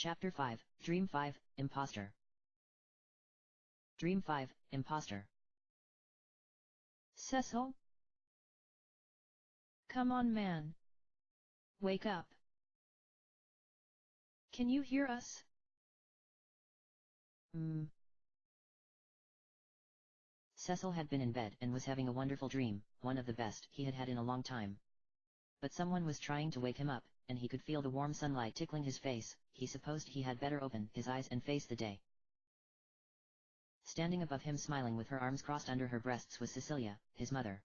Chapter 5, Dream 5, Imposter. Dream 5, Imposter. Cecil? Come on, man. Wake up. Can you hear us? Cecil had been in bed and was having a wonderful dream, one of the best he had had in a long time. But someone was trying to wake him up, and he could feel the warm sunlight tickling his face. He supposed he had better open his eyes and face the day. Standing above him smiling with her arms crossed under her breasts was Cecilia, his mother.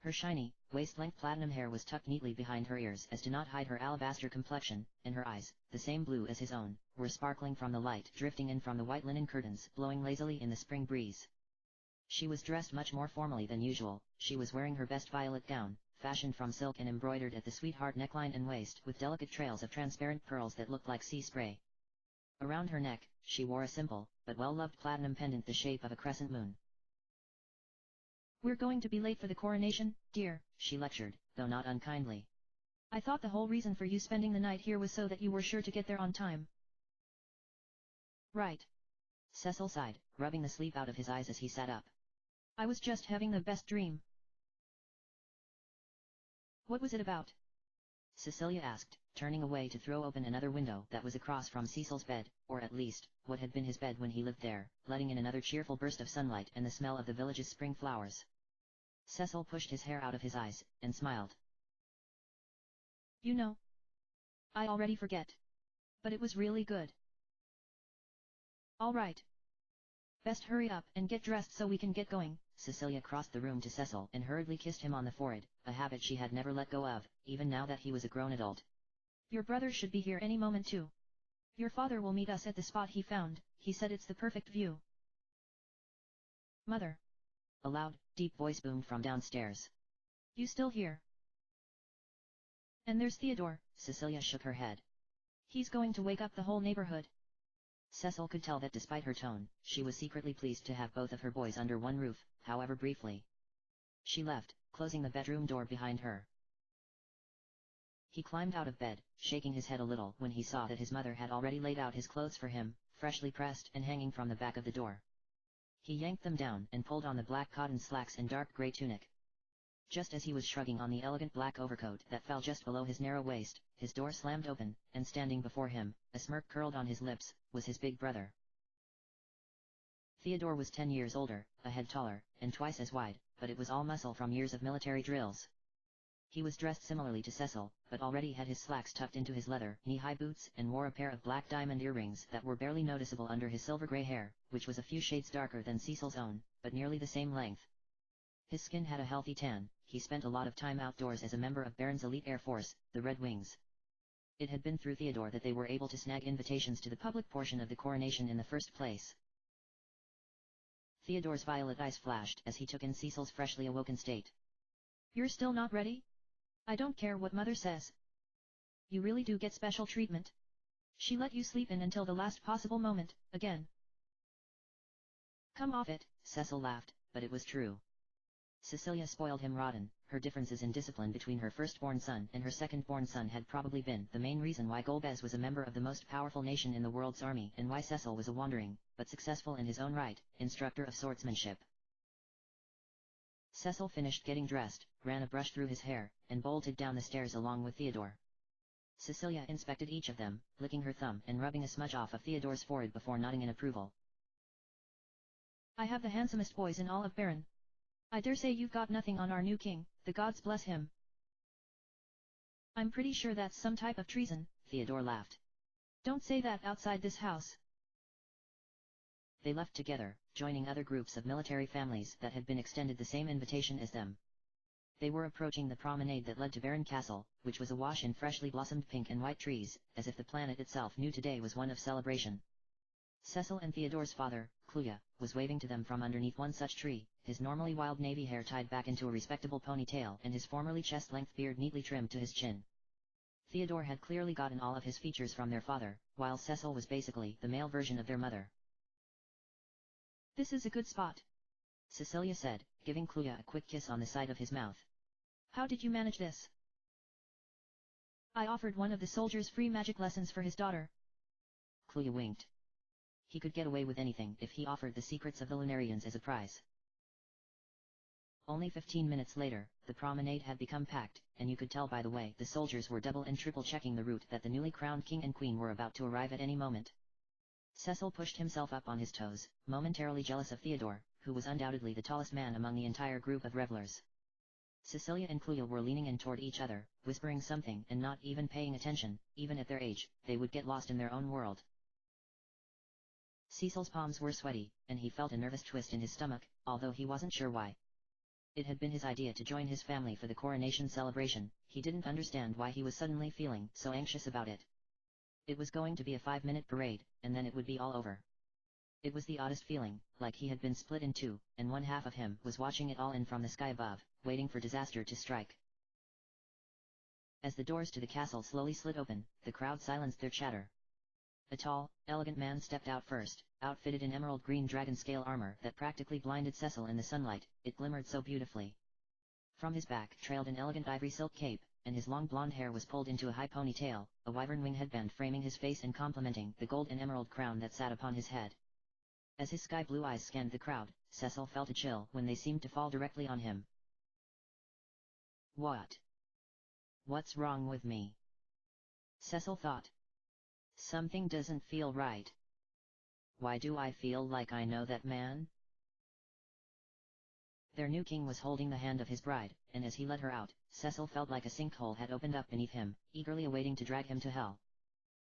Her shiny, waist-length platinum hair was tucked neatly behind her ears as to not hide her alabaster complexion, and her eyes, the same blue as his own, were sparkling from the light drifting in from the white linen curtains blowing lazily in the spring breeze. She was dressed much more formally than usual. She was wearing her best violet gown, fashioned from silk and embroidered at the sweetheart neckline and waist with delicate trails of transparent pearls that looked like sea spray. Around her neck, she wore a simple, but well-loved platinum pendant the shape of a crescent moon. "We're going to be late for the coronation, dear," she lectured, though not unkindly. "I thought the whole reason for you spending the night here was so that you were sure to get there on time." "Right." Cecil sighed, rubbing the sleep out of his eyes as he sat up. "I was just having the best dream." "What was it about?" Cecilia asked, turning away to throw open another window that was across from Cecil's bed, or at least, what had been his bed when he lived there, letting in another cheerful burst of sunlight and the smell of the village's spring flowers. Cecil pushed his hair out of his eyes, and smiled. "You know, I already forget. But it was really good." "All right. Best hurry up and get dressed so we can get going." Cecilia crossed the room to Cecil and hurriedly kissed him on the forehead, a habit she had never let go of, even now that he was a grown adult. "Your brother should be here any moment too. Your father will meet us at the spot he found. He said it's the perfect view." "Mother." A loud, deep voice boomed from downstairs. "You still here?" "And there's Theodore." Cecilia shook her head. "He's going to wake up the whole neighborhood." Cecil could tell that despite her tone, she was secretly pleased to have both of her boys under one roof, however briefly. She left, closing the bedroom door behind her. He climbed out of bed, shaking his head a little when he saw that his mother had already laid out his clothes for him, freshly pressed and hanging from the back of the door. He yanked them down and pulled on the black cotton slacks and dark gray tunic. Just as he was shrugging on the elegant black overcoat that fell just below his narrow waist, his door slammed open, and standing before him, a smirk curled on his lips, was his big brother. Theodore was 10 years older, a head taller, and twice as wide, but it was all muscle from years of military drills. He was dressed similarly to Cecil, but already had his slacks tucked into his leather knee-high boots and wore a pair of black diamond earrings that were barely noticeable under his silver-gray hair, which was a few shades darker than Cecil's own, but nearly the same length. His skin had a healthy tan. He spent a lot of time outdoors as a member of Baron's elite Air Force, the Red Wings. It had been through Theodore that they were able to snag invitations to the public portion of the coronation in the first place. Theodore's violet eyes flashed as he took in Cecil's freshly awoken state. "You're still not ready? I don't care what Mother says. You really do get special treatment. She let you sleep in until the last possible moment, again." "Come off it," Cecil laughed, but it was true. Cecilia spoiled him rotten. Her differences in discipline between her firstborn son and her second-born son had probably been the main reason why Golbez was a member of the most powerful nation in the world's army and why Cecil was a wandering, but successful in his own right, instructor of swordsmanship. Cecil finished getting dressed, ran a brush through his hair, and bolted down the stairs along with Theodore. Cecilia inspected each of them, licking her thumb and rubbing a smudge off of Theodore's forehead before nodding in approval. "I have the handsomest boys in all of Baron. I dare say you've got nothing on our new king, the gods bless him." "I'm pretty sure that's some type of treason," Theodore laughed. "Don't say that outside this house." They left together, joining other groups of military families that had been extended the same invitation as them. They were approaching the promenade that led to Baron Castle, which was awash in freshly blossomed pink and white trees, as if the planet itself knew today was one of celebration. Cecil and Theodore's father, Cluya, was waving to them from underneath one such tree, his normally wild navy hair tied back into a respectable ponytail and his formerly chest-length beard neatly trimmed to his chin. Theodore had clearly gotten all of his features from their father, while Cecil was basically the male version of their mother. "This is a good spot," Cecilia said, giving Cluya a quick kiss on the side of his mouth. "How did you manage this?" "I offered one of the soldiers free magic lessons for his daughter. Cluya winked. He could get away with anything if he offered the secrets of the Lunarians as a prize. Only 15 minutes later, the promenade had become packed, and you could tell by the way the soldiers were double and triple checking the route that the newly crowned king and queen were about to arrive at any moment. Cecil pushed himself up on his toes, momentarily jealous of Theodore, who was undoubtedly the tallest man among the entire group of revelers. Cecilia and Cluya were leaning in toward each other, whispering something and not even paying attention. Even at their age, they would get lost in their own world. Cecil's palms were sweaty, and he felt a nervous twist in his stomach, although he wasn't sure why. It had been his idea to join his family for the coronation celebration. He didn't understand why he was suddenly feeling so anxious about it. It was going to be a 5-minute parade, and then it would be all over. It was the oddest feeling, like he had been split in two, and one half of him was watching it all in from the sky above, waiting for disaster to strike. As the doors to the castle slowly slid open, the crowd silenced their chatter. A tall, elegant man stepped out first, outfitted in emerald green dragon-scale armor that practically blinded Cecil in the sunlight. It glimmered so beautifully. From his back trailed an elegant ivory silk cape, and his long blonde hair was pulled into a high ponytail, a wyvern wing headband framing his face and complementing the gold and emerald crown that sat upon his head. As his sky-blue eyes scanned the crowd, Cecil felt a chill when they seemed to fall directly on him. What? What's wrong with me? Cecil thought. Something doesn't feel right. Why do I feel like I know that man? Their new king was holding the hand of his bride, and as he led her out, Cecil felt like a sinkhole had opened up beneath him, eagerly awaiting to drag him to hell.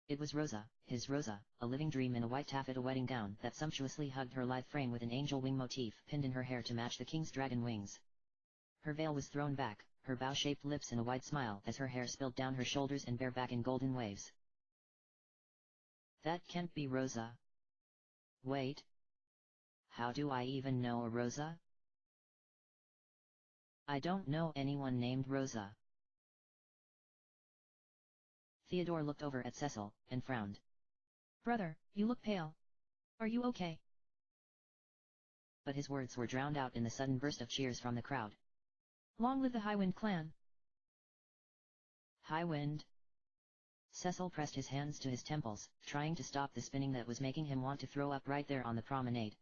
It was Rosa, his Rosa, a living dream in a white taffeta wedding gown that sumptuously hugged her lithe frame with an angel wing motif pinned in her hair to match the king's dragon wings. Her veil was thrown back, her bow-shaped lips in a wide smile as her hair spilled down her shoulders and bare back in golden waves. That can't be Rosa. Wait. How do I even know a Rosa? I don't know anyone named Rosa. Theodore looked over at Cecil, and frowned. Brother, you look pale. Are you okay? But his words were drowned out in the sudden burst of cheers from the crowd. Long live the Highwind clan! Highwind? Cecil pressed his hands to his temples, trying to stop the spinning that was making him want to throw up right there on the promenade.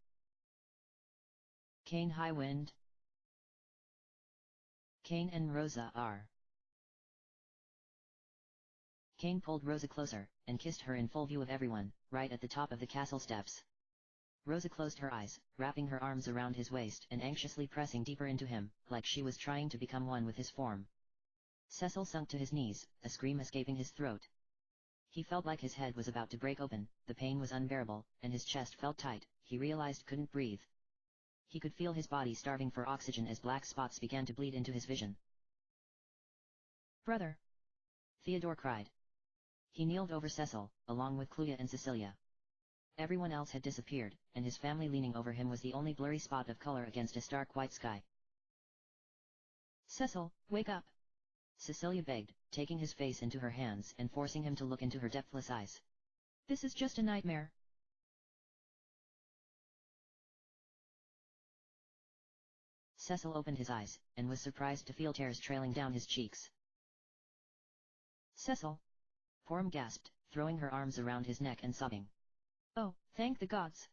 Kane Highwind? Kane and Rosa are. Kane pulled Rosa closer, and kissed her in full view of everyone, right at the top of the castle steps. Rosa closed her eyes, wrapping her arms around his waist and anxiously pressing deeper into him, like she was trying to become one with his form. Cecil sunk to his knees, a scream escaping his throat. He felt like his head was about to break open, the pain was unbearable, and his chest felt tight. He realized couldn't breathe. He could feel his body starving for oxygen as black spots began to bleed into his vision. Brother! Theodore cried. He kneeled over Cecil, along with Cluya and Cecilia. Everyone else had disappeared, and his family leaning over him was the only blurry spot of color against a stark white sky. Cecil, wake up! Cecilia begged, taking his face into her hands and forcing him to look into her depthless eyes. This is just a nightmare. Cecil opened his eyes, and was surprised to feel tears trailing down his cheeks. Cecil! Porum gasped, throwing her arms around his neck and sobbing. Oh, thank the gods!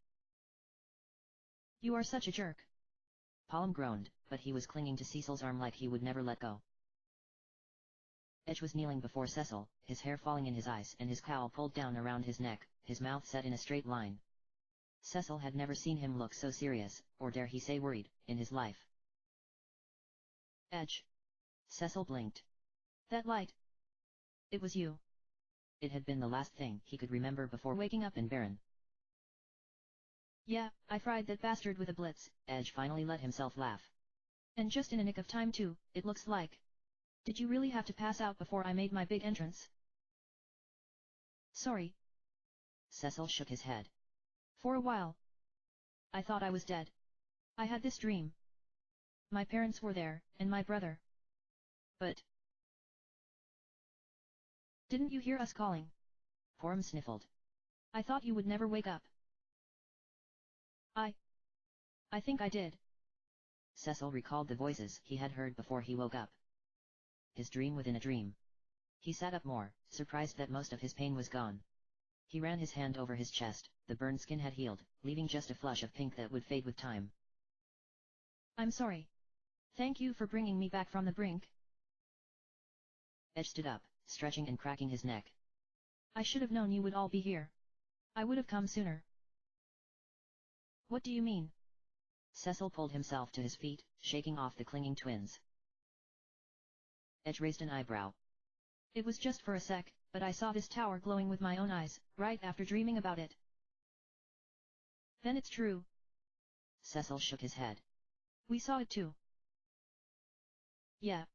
You are such a jerk! Porum groaned, but he was clinging to Cecil's arm like he would never let go. Edge was kneeling before Cecil, his hair falling in his eyes and his cowl pulled down around his neck, his mouth set in a straight line. Cecil had never seen him look so serious, or dare he say worried, in his life. Edge. Cecil blinked. That light. It was you. It had been the last thing he could remember before waking up in Baron. Yeah, I fried that bastard with a blitz. Edge finally let himself laugh. And just in a nick of time too, it looks like. Did you really have to pass out before I made my big entrance? Sorry. Cecil shook his head. For a while. I thought I was dead. I had this dream. My parents were there, and my brother. But... Didn't you hear us calling? Porum sniffled. I thought you would never wake up. I think I did. Cecil recalled the voices he had heard before he woke up. His dream within a dream. He sat up more, surprised that most of his pain was gone. He ran his hand over his chest, the burned skin had healed, leaving just a flush of pink that would fade with time. I'm sorry. Thank you for bringing me back from the brink. Edge stood up, stretching and cracking his neck. I should have known you would all be here. I would have come sooner. What do you mean? Cecil pulled himself to his feet, shaking off the clinging twins. Edge raised an eyebrow. It was just for a sec, but I saw this tower glowing with my own eyes, right after dreaming about it. Then it's true. Cecil shook his head. We saw it too. Yeah.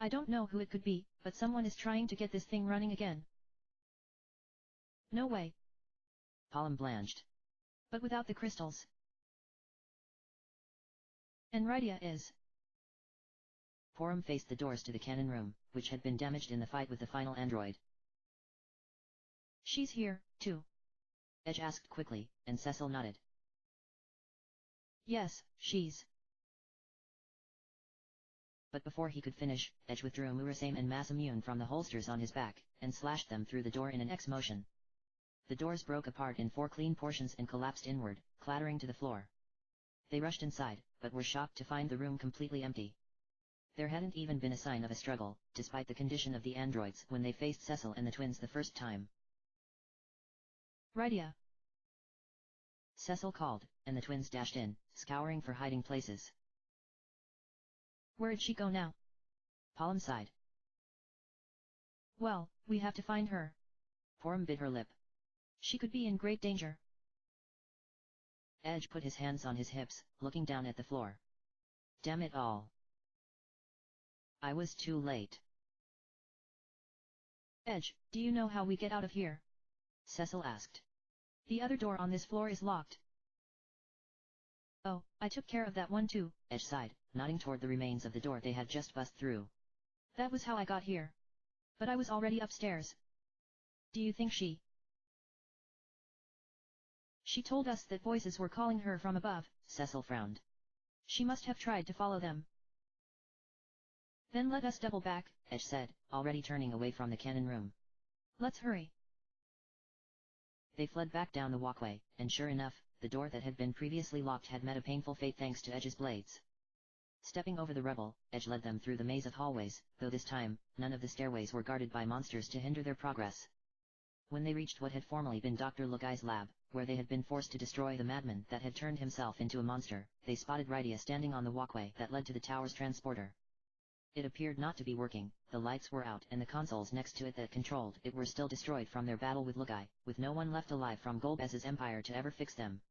I don't know who it could be, but someone is trying to get this thing running again. No way. Palm blanched. But without the crystals. And Rydia is. Porum faced the doors to the cannon room, which had been damaged in the fight with the final android. She's here, too. Edge asked quickly, and Cecil nodded. Yes, she's. But before he could finish, Edge withdrew Murasame and Masamune from the holsters on his back, and slashed them through the door in an X motion. The doors broke apart in 4 clean portions and collapsed inward, clattering to the floor. They rushed inside, but were shocked to find the room completely empty. There hadn't even been a sign of a struggle, despite the condition of the androids when they faced Cecil and the twins the first time. Rydia. Cecil called, and the twins dashed in, scouring for hiding places. Where'd she go now? Palm sighed. Well, we have to find her. Porum bit her lip. She could be in great danger. Edge put his hands on his hips, looking down at the floor. Damn it all. I was too late. Edge, do you know how we get out of here? Cecil asked. The other door on this floor is locked. Oh, I took care of that one too, Edge sighed, nodding toward the remains of the door they had just bust through. That was how I got here. But I was already upstairs. Do you think she... She told us that voices were calling her from above, Cecil frowned. She must have tried to follow them. Then let us double back, Edge said, already turning away from the cannon room. Let's hurry. They fled back down the walkway, and sure enough, the door that had been previously locked had met a painful fate thanks to Edge's blades. Stepping over the rubble, Edge led them through the maze of hallways, though this time, none of the stairways were guarded by monsters to hinder their progress. When they reached what had formerly been Dr. Lugai's lab, where they had been forced to destroy the madman that had turned himself into a monster, they spotted Rydia standing on the walkway that led to the tower's transporter. It appeared not to be working, the lights were out and the consoles next to it that controlled it were still destroyed from their battle with Lugai, with no one left alive from Golbez's empire to ever fix them.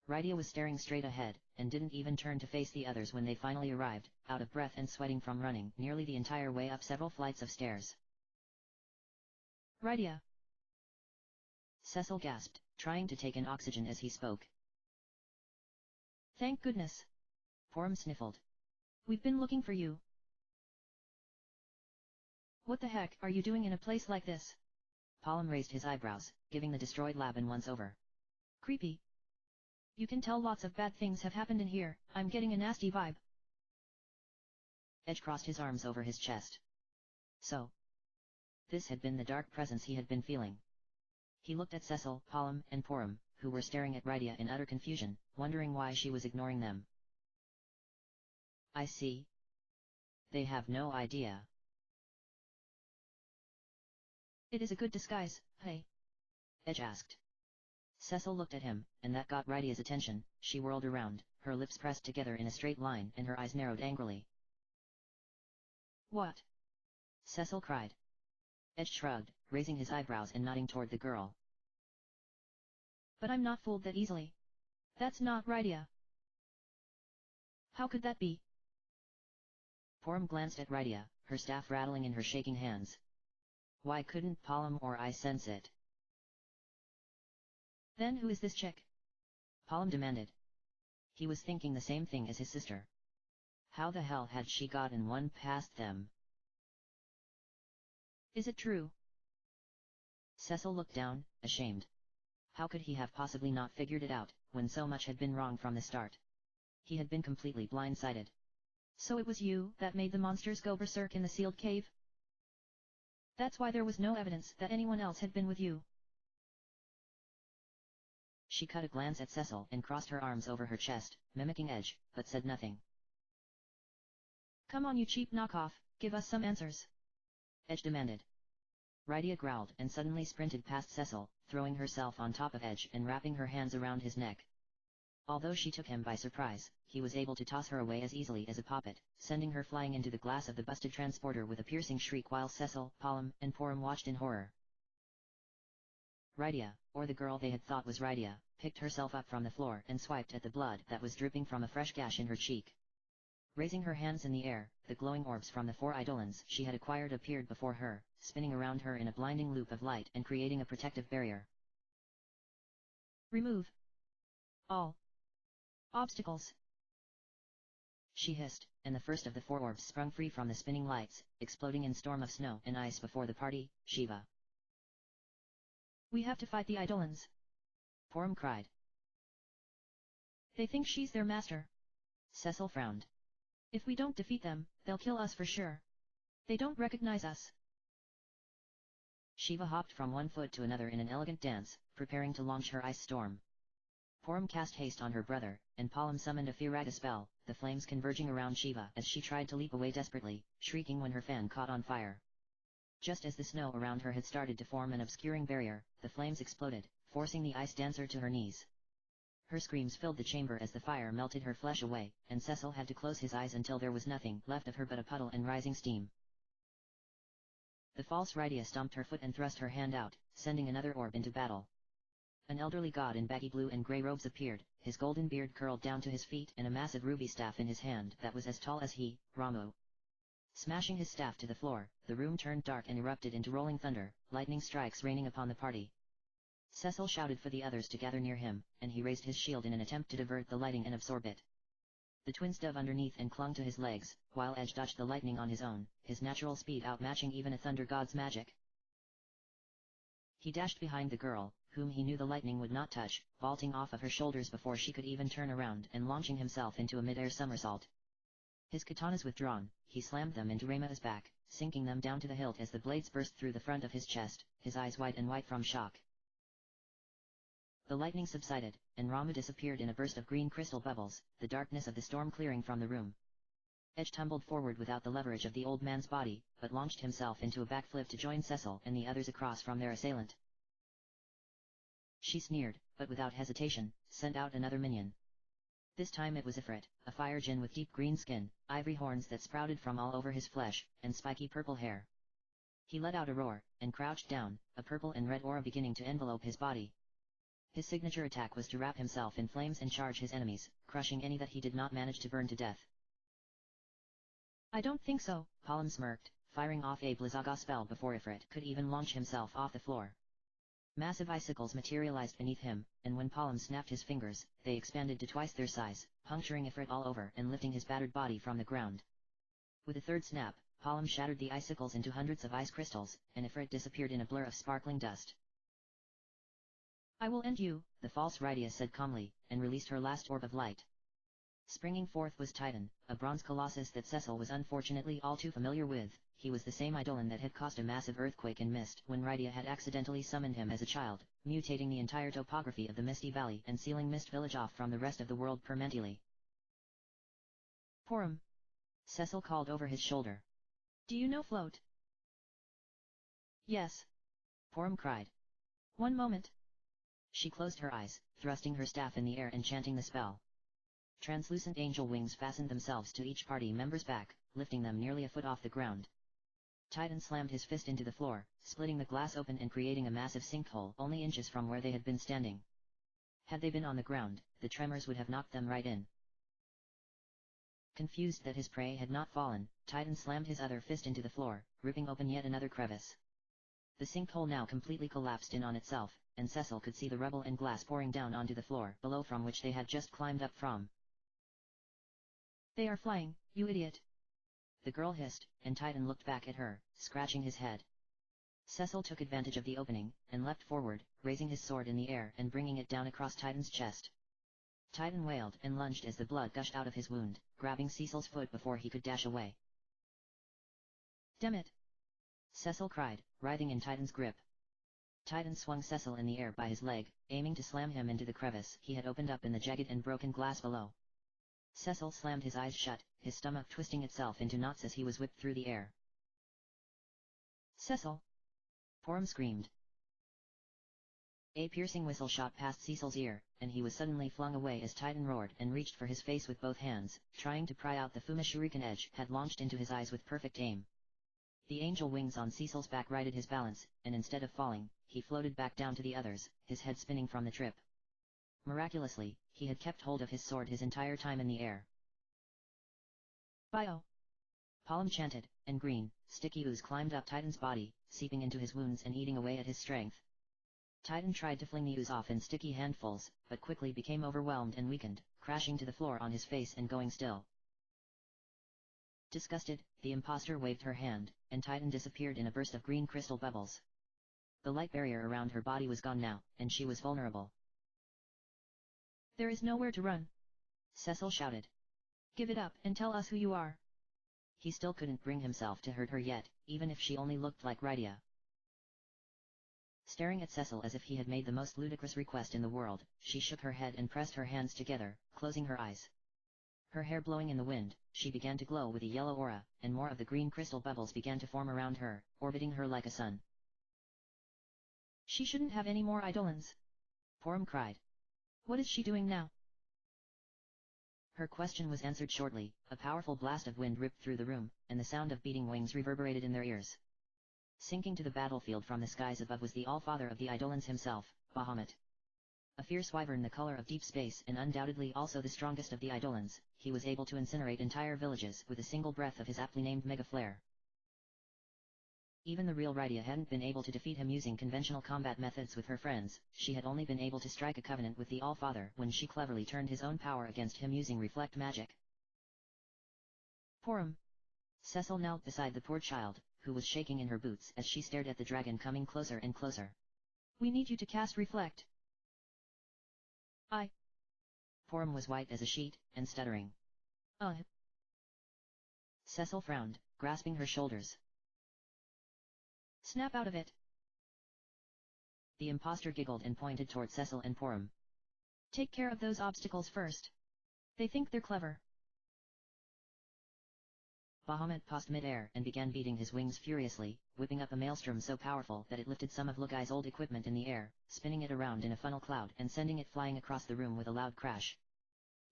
Rydia was staring straight ahead, and didn't even turn to face the others when they finally arrived, out of breath and sweating from running nearly the entire way up several flights of stairs. Rydia. Cecil gasped, trying to take in oxygen as he spoke. Thank goodness. Porum sniffled. We've been looking for you. What the heck are you doing in a place like this? Palm raised his eyebrows, giving the destroyed lab an once-over. Creepy. You can tell lots of bad things have happened in here, I'm getting a nasty vibe. Edge crossed his arms over his chest. So. This had been the dark presence he had been feeling. He looked at Cecil, Palm, and Porum, who were staring at Rydia in utter confusion, wondering why she was ignoring them. I see. They have no idea. It is a good disguise, hey? Edge asked. Cecil looked at him, and that got Rydia's attention. She whirled around, her lips pressed together in a straight line and her eyes narrowed angrily. What? Cecil cried. Edge shrugged, raising his eyebrows and nodding toward the girl. But I'm not fooled that easily. That's not Rydia. How could that be? Porum glanced at Rydia, her staff rattling in her shaking hands. Why couldn't Palm or I sense it? Then who is this chick? Palm demanded. He was thinking the same thing as his sister. How the hell had she gotten one past them? Is it true? Cecil looked down, ashamed. How could he have possibly not figured it out, when so much had been wrong from the start? He had been completely blindsided. So it was you that made the monsters go berserk in the sealed cave? That's why there was no evidence that anyone else had been with you. She cut a glance at Cecil and crossed her arms over her chest, mimicking Edge, but said nothing. Come on, you cheap knockoff, give us some answers. Edge demanded. Rydia growled and suddenly sprinted past Cecil, throwing herself on top of Edge and wrapping her hands around his neck. Although she took him by surprise, he was able to toss her away as easily as a poppet, sending her flying into the glass of the busted transporter with a piercing shriek while Cecil, Palom, and Porum watched in horror. Rydia, or the girl they had thought was Rydia, picked herself up from the floor and swiped at the blood that was dripping from a fresh gash in her cheek. Raising her hands in the air, the glowing orbs from the 4 eidolons she had acquired appeared before her, spinning around her in a blinding loop of light and creating a protective barrier. Remove all obstacles, she hissed, and the first of the 4 orbs sprung free from the spinning lights, exploding in storm of snow and ice before the party. Shiva. We have to fight the eidolons, Porum cried. They think she's their master. Cecil frowned. If we don't defeat them, they'll kill us for sure. They don't recognize us. Shiva hopped from one foot to another in an elegant dance, preparing to launch her ice storm. Porum cast haste on her brother, and Palom summoned a Firaga spell, the flames converging around Shiva as she tried to leap away desperately, shrieking when her fan caught on fire. Just as the snow around her had started to form an obscuring barrier, the flames exploded, forcing the ice dancer to her knees. Her screams filled the chamber as the fire melted her flesh away, and Cecil had to close his eyes until there was nothing left of her but a puddle and rising steam. The false Rydia stomped her foot and thrust her hand out, sending another orb into battle. An elderly god in baggy blue and grey robes appeared, his golden beard curled down to his feet and a massive ruby staff in his hand that was as tall as he, Ramu. Smashing his staff to the floor, the room turned dark and erupted into rolling thunder, lightning strikes raining upon the party. Cecil shouted for the others to gather near him, and he raised his shield in an attempt to divert the lighting and absorb it. The twins dove underneath and clung to his legs, while Edge dodged the lightning on his own, his natural speed outmatching even a thunder god's magic. He dashed behind the girl, whom he knew the lightning would not touch, vaulting off of her shoulders before she could even turn around and launching himself into a mid-air somersault. His katanas withdrawn, he slammed them into Rama's back, sinking them down to the hilt as the blades burst through the front of his chest, his eyes wide and white from shock. The lightning subsided, and Ramu disappeared in a burst of green crystal bubbles, the darkness of the storm clearing from the room. Edge tumbled forward without the leverage of the old man's body, but launched himself into a backflip to join Cecil and the others across from their assailant. She sneered, but without hesitation, sent out another minion. This time it was Ifrit, a fire djinn with deep green skin, ivory horns that sprouted from all over his flesh, and spiky purple hair. He let out a roar, and crouched down, a purple and red aura beginning to envelope his body. His signature attack was to wrap himself in flames and charge his enemies, crushing any that he did not manage to burn to death. I don't think so, Palom smirked, firing off a Blizzaga spell before Ifrit could even launch himself off the floor. Massive icicles materialized beneath him, and when Palom snapped his fingers, they expanded to twice their size, puncturing Ifrit all over and lifting his battered body from the ground. With a third snap, Palom shattered the icicles into hundreds of ice crystals, and Ifrit disappeared in a blur of sparkling dust. I will end you, the false Rydia said calmly, and released her last orb of light. Springing forth was Titan, a bronze colossus that Cecil was unfortunately all too familiar with. He was the same eidolon that had caused a massive earthquake in Mist when Rydia had accidentally summoned him as a child, mutating the entire topography of the Misty Valley and sealing Mist Village off from the rest of the world permanently. Porum, Cecil called over his shoulder. Do you know float? Yes, Porum cried. One moment. She closed her eyes, thrusting her staff in the air and chanting the spell. Translucent angel wings fastened themselves to each party member's back, lifting them nearly a foot off the ground. Titan slammed his fist into the floor, splitting the glass open and creating a massive sinkhole only inches from where they had been standing. Had they been on the ground, the tremors would have knocked them right in. Confused that his prey had not fallen, Titan slammed his other fist into the floor, ripping open yet another crevice. The sinkhole now completely collapsed in on itself, and Cecil could see the rubble and glass pouring down onto the floor below from which they had just climbed up from. They are flying, you idiot. The girl hissed, and Titan looked back at her, scratching his head. Cecil took advantage of the opening, and leapt forward, raising his sword in the air and bringing it down across Titan's chest. Titan wailed and lunged as the blood gushed out of his wound, grabbing Cecil's foot before he could dash away. Damn it! Cecil cried, writhing in Titan's grip. Titan swung Cecil in the air by his leg, aiming to slam him into the crevice he had opened up in the jagged and broken glass below. Cecil slammed his eyes shut, his stomach twisting itself into knots as he was whipped through the air. Cecil! Porum screamed. A piercing whistle shot past Cecil's ear, and he was suddenly flung away as Titan roared and reached for his face with both hands, trying to pry out the Fuma shuriken Edge had launched into his eyes with perfect aim. The angel wings on Cecil's back righted his balance, and instead of falling, he floated back down to the others, his head spinning from the trip. Miraculously, he had kept hold of his sword his entire time in the air. Bio! Palom chanted, and green, sticky ooze climbed up Titan's body, seeping into his wounds and eating away at his strength. Titan tried to fling the ooze off in sticky handfuls, but quickly became overwhelmed and weakened, crashing to the floor on his face and going still. Disgusted, the imposter waved her hand, and Titan disappeared in a burst of green crystal bubbles. The light barrier around her body was gone now, and she was vulnerable. There is nowhere to run, Cecil shouted. Give it up and tell us who you are. He still couldn't bring himself to hurt her yet, even if she only looked like Rydia. Staring at Cecil as if he had made the most ludicrous request in the world, she shook her head and pressed her hands together, closing her eyes. Her hair blowing in the wind, she began to glow with a yellow aura, and more of the green crystal bubbles began to form around her, orbiting her like a sun. She shouldn't have any more eidolons, Porum cried. What is she doing now? Her question was answered shortly. A powerful blast of wind ripped through the room, and the sound of beating wings reverberated in their ears. Sinking to the battlefield from the skies above was the All-Father of the Eidolons himself, Bahamut. A fierce wyvern the color of deep space and undoubtedly also the strongest of the Eidolons, he was able to incinerate entire villages with a single breath of his aptly named Mega Flare. Even the real Rydia hadn't been able to defeat him using conventional combat methods with her friends. She had only been able to strike a covenant with the All-Father when she cleverly turned his own power against him using reflect magic. Porum. Cecil knelt beside the poor child, who was shaking in her boots as she stared at the dragon coming closer and closer. We need you to cast reflect. Porum was white as a sheet, and stuttering. Cecil frowned, grasping her shoulders. Snap out of it. The impostor giggled and pointed toward Cecil and Porum. Take care of those obstacles first. They think they're clever. Bahamut paused mid-air and began beating his wings furiously, whipping up a maelstrom so powerful that it lifted some of Lugai's old equipment in the air, spinning it around in a funnel cloud and sending it flying across the room with a loud crash.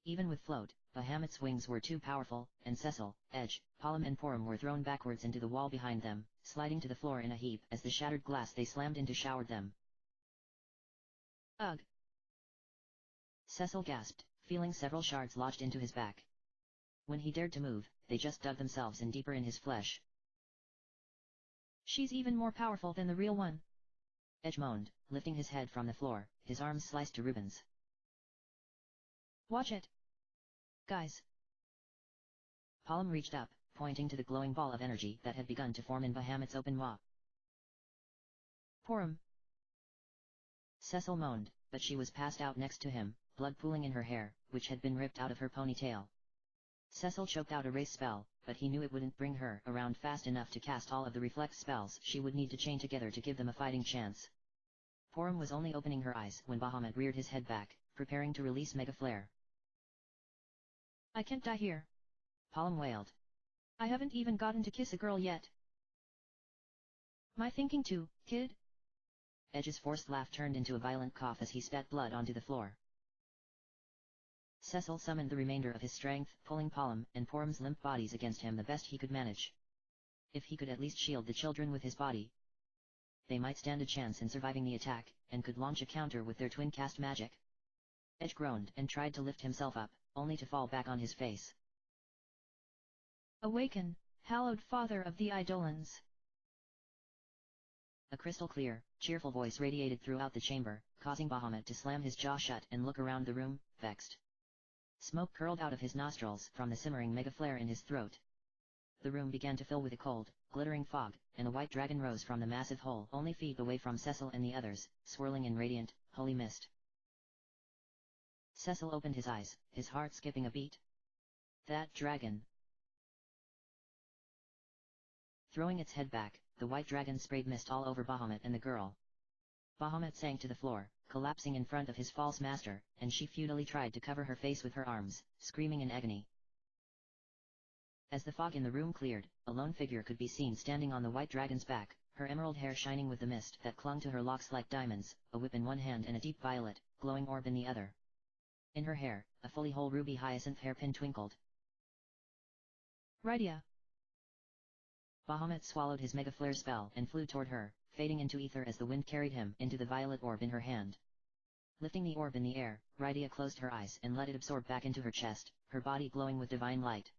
Even with float, Bahamut's wings were too powerful, and Cecil, Edge, Palom and Porum were thrown backwards into the wall behind them, sliding to the floor in a heap as the shattered glass they slammed into showered them. Ugh! Cecil gasped, feeling several shards lodged into his back. When he dared to move, they just dug themselves in deeper in his flesh. She's even more powerful than the real one, Edge moaned, lifting his head from the floor, his arms sliced to ribbons. Watch it! Guys! Palom reached up, pointing to the glowing ball of energy that had begun to form in Bahamut's open maw. Porum. Cecil moaned, but she was passed out next to him, blood pooling in her hair, which had been ripped out of her ponytail. Cecil choked out a race spell, but he knew it wouldn't bring her around fast enough to cast all of the reflect spells she would need to chain together to give them a fighting chance. Porum was only opening her eyes when Bahamut reared his head back, preparing to release Mega Flare. I can't die here, Palom wailed. I haven't even gotten to kiss a girl yet. My thinking too, kid? Edge's forced laugh turned into a violent cough as he spat blood onto the floor. Cecil summoned the remainder of his strength, pulling Palom and Porum's limp bodies against him the best he could manage. If he could at least shield the children with his body, they might stand a chance in surviving the attack, and could launch a counter with their twin cast magic. Edge groaned and tried to lift himself up, only to fall back on his face. Awaken, hallowed father of the Eidolons. A crystal-clear, cheerful voice radiated throughout the chamber, causing Bahamut to slam his jaw shut and look around the room, vexed. Smoke curled out of his nostrils from the simmering mega flare in his throat. The room began to fill with a cold, glittering fog, and a white dragon rose from the massive hole only feet away from Cecil and the others, swirling in radiant, holy mist. Cecil opened his eyes, his heart skipping a beat. That dragon! Throwing its head back, the white dragon sprayed mist all over Bahamut and the girl. Bahamut sank to the floor, collapsing in front of his false master, and she futilely tried to cover her face with her arms, screaming in agony. As the fog in the room cleared, a lone figure could be seen standing on the white dragon's back, her emerald hair shining with the mist that clung to her locks like diamonds, a whip in one hand and a deep violet, glowing orb in the other. In her hair, a fully whole ruby hyacinth hairpin twinkled. Rydia. Bahamut swallowed his mega flare spell and flew toward her, fading into ether as the wind carried him into the violet orb in her hand. Lifting the orb in the air, Rydia closed her eyes and let it absorb back into her chest, her body glowing with divine light.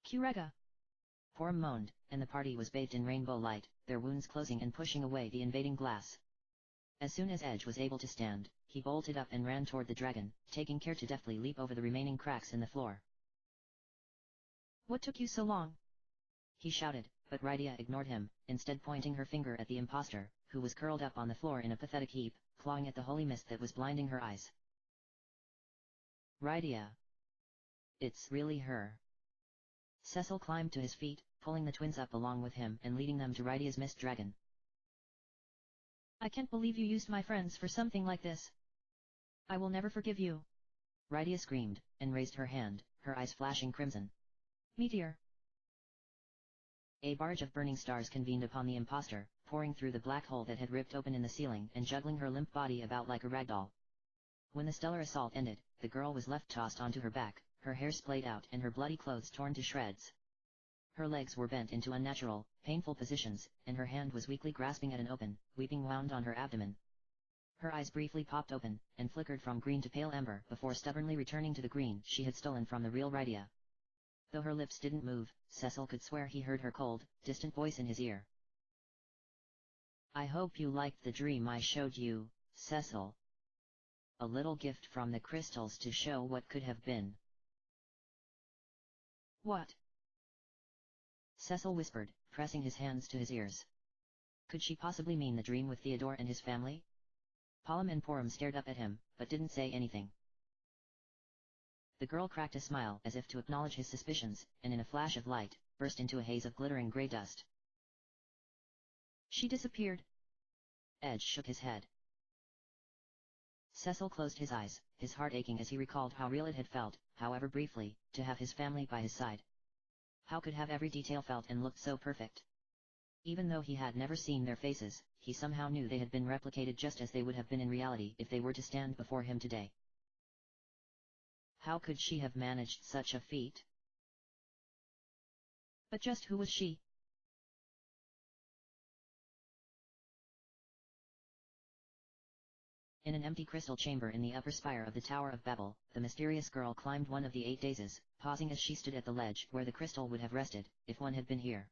Kurega. Porum moaned, and the party was bathed in rainbow light, their wounds closing and pushing away the invading glass. As soon as Edge was able to stand, he bolted up and ran toward the dragon, taking care to deftly leap over the remaining cracks in the floor. What took you so long? He shouted, but Rydia ignored him, instead pointing her finger at the impostor, who was curled up on the floor in a pathetic heap, clawing at the holy mist that was blinding her eyes. Rydia. It's really her. Cecil climbed to his feet, pulling the twins up along with him and leading them to Rydia's mist dragon. I can't believe you used my friends for something like this. I will never forgive you. Rydia screamed, and raised her hand, her eyes flashing crimson. Meteor. A barrage of burning stars convened upon the impostor, pouring through the black hole that had ripped open in the ceiling and juggling her limp body about like a ragdoll. When the stellar assault ended, the girl was left tossed onto her back, her hair splayed out and her bloody clothes torn to shreds. Her legs were bent into unnatural, painful positions, and her hand was weakly grasping at an open, weeping wound on her abdomen. Her eyes briefly popped open, and flickered from green to pale amber before stubbornly returning to the green she had stolen from the real Rydia. Though her lips didn't move, Cecil could swear he heard her cold, distant voice in his ear. I hope you liked the dream I showed you, Cecil. A little gift from the crystals to show what could have been. What? Cecil whispered, pressing his hands to his ears. Could she possibly mean the dream with Theodore and his family? Pollum and Porum stared up at him, but didn't say anything. The girl cracked a smile as if to acknowledge his suspicions, and in a flash of light, burst into a haze of glittering grey dust. She disappeared. Edge shook his head. Cecil closed his eyes, his heart aching as he recalled how real it had felt, however briefly, to have his family by his side. How could have every detail felt and looked so perfect? Even though he had never seen their faces, he somehow knew they had been replicated just as they would have been in reality if they were to stand before him today. How could she have managed such a feat? But just who was she? In an empty crystal chamber in the upper spire of the Tower of Babel, the mysterious girl climbed one of the 8 daisies, pausing as she stood at the ledge where the crystal would have rested, if one had been here.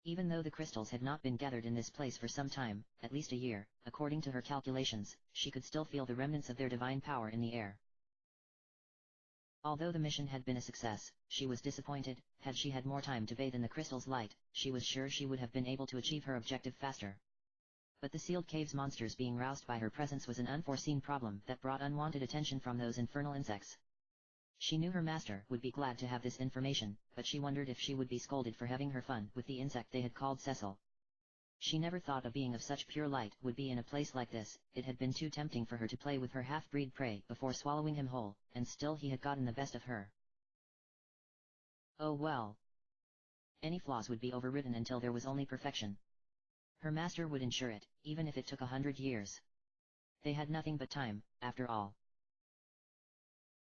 Even though the crystals had not been gathered in this place for some time, at least a year, according to her calculations, she could still feel the remnants of their divine power in the air. Although the mission had been a success, she was disappointed. Had she had more time to bathe in the crystal's light, she was sure she would have been able to achieve her objective faster. But the sealed cave's monsters being roused by her presence was an unforeseen problem that brought unwanted attention from those infernal insects. She knew her master would be glad to have this information, but she wondered if she would be scolded for having her fun with the insect they had called Cecil. She never thought a being of such pure light would be in a place like this. It had been too tempting for her to play with her half-breed prey before swallowing him whole, and still he had gotten the best of her. Oh well. Any flaws would be overridden until there was only perfection. Her master would ensure it, even if it took 100 years. They had nothing but time, after all.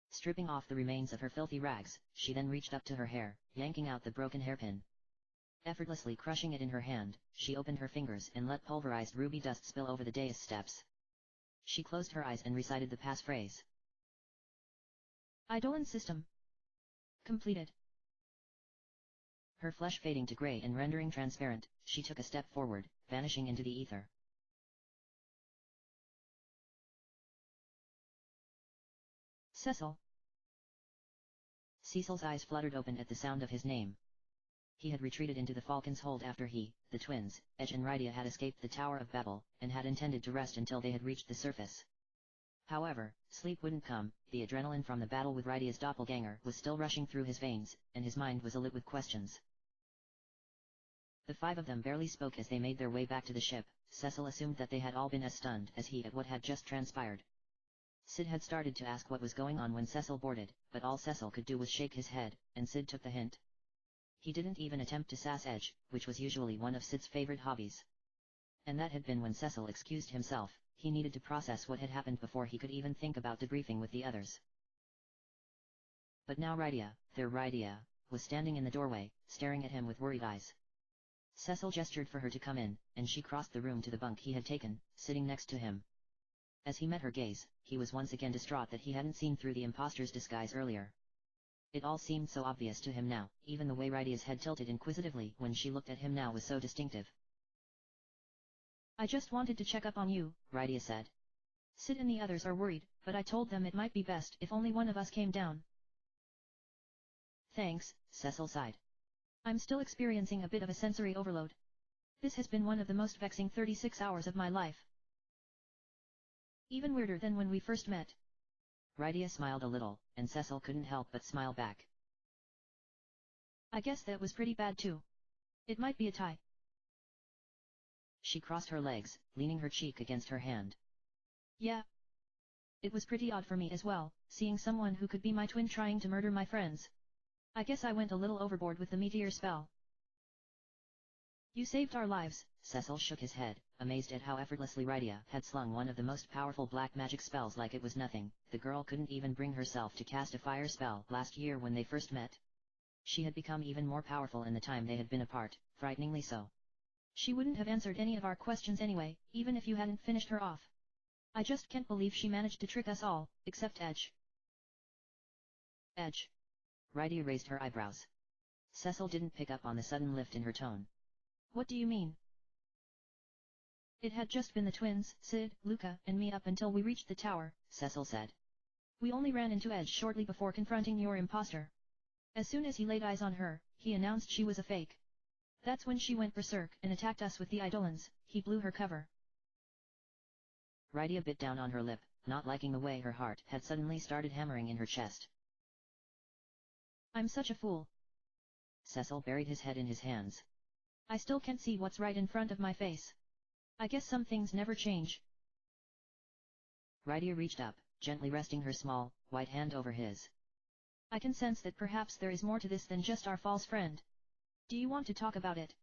Stripping off the remains of her filthy rags, she then reached up to her hair, yanking out the broken hairpin. Effortlessly crushing it in her hand, she opened her fingers and let pulverized ruby dust spill over the dais steps. She closed her eyes and recited the passphrase. Eidolon system completed. Her flesh fading to gray and rendering transparent, she took a step forward, vanishing into the ether. Cecil. Cecil's eyes fluttered open at the sound of his name. He had retreated into the Falcon's Hold after he, the twins, Edge and Rydia had escaped the Tower of Babel, and had intended to rest until they had reached the surface. However, sleep wouldn't come. The adrenaline from the battle with Rydia's doppelganger was still rushing through his veins, and his mind was alit with questions. The five of them barely spoke as they made their way back to the ship. Cecil assumed that they had all been as stunned as he at what had just transpired. Sid had started to ask what was going on when Cecil boarded, but all Cecil could do was shake his head, and Sid took the hint. He didn't even attempt to sass Edge, which was usually one of Sid's favorite hobbies. And that had been when Cecil excused himself. He needed to process what had happened before he could even think about debriefing with the others. But now Rydia, was standing in the doorway, staring at him with worried eyes. Cecil gestured for her to come in, and she crossed the room to the bunk he had taken, sitting next to him. As he met her gaze, he was once again distraught that he hadn't seen through the imposter's disguise earlier. It all seemed so obvious to him now, even the way Rydia's head tilted inquisitively when she looked at him now was so distinctive. I just wanted to check up on you, Rydia said. Sid and the others are worried, but I told them it might be best if only one of us came down. Thanks, Cecil sighed. I'm still experiencing a bit of a sensory overload. This has been one of the most vexing 36 hours of my life. Even weirder than when we first met. Rydia smiled a little, and Cecil couldn't help but smile back. I guess that was pretty bad too. It might be a tie. She crossed her legs, leaning her cheek against her hand. Yeah. It was pretty odd for me as well, seeing someone who could be my twin trying to murder my friends. I guess I went a little overboard with the meteor spell. You saved our lives. Cecil shook his head, amazed at how effortlessly Rydia had slung one of the most powerful black magic spells like it was nothing. The girl couldn't even bring herself to cast a fire spell last year when they first met. She had become even more powerful in the time they had been apart, frighteningly so. She wouldn't have answered any of our questions anyway, even if you hadn't finished her off. I just can't believe she managed to trick us all, except Edge. Edge? Rydia raised her eyebrows. Cecil didn't pick up on the sudden lift in her tone. What do you mean? It had just been the twins, Sid, Luca, and me up until we reached the tower, Cecil said. We only ran into Edge shortly before confronting your imposter. As soon as he laid eyes on her, he announced she was a fake. That's when she went berserk and attacked us with the Eidolons. He blew her cover. Rydia bit down on her lip, not liking the way her heart had suddenly started hammering in her chest. I'm such a fool. Cecil buried his head in his hands. I still can't see what's right in front of my face. I guess some things never change. Rydia reached up, gently resting her small, white hand over his. I can sense that perhaps there is more to this than just our false friend. Do you want to talk about it?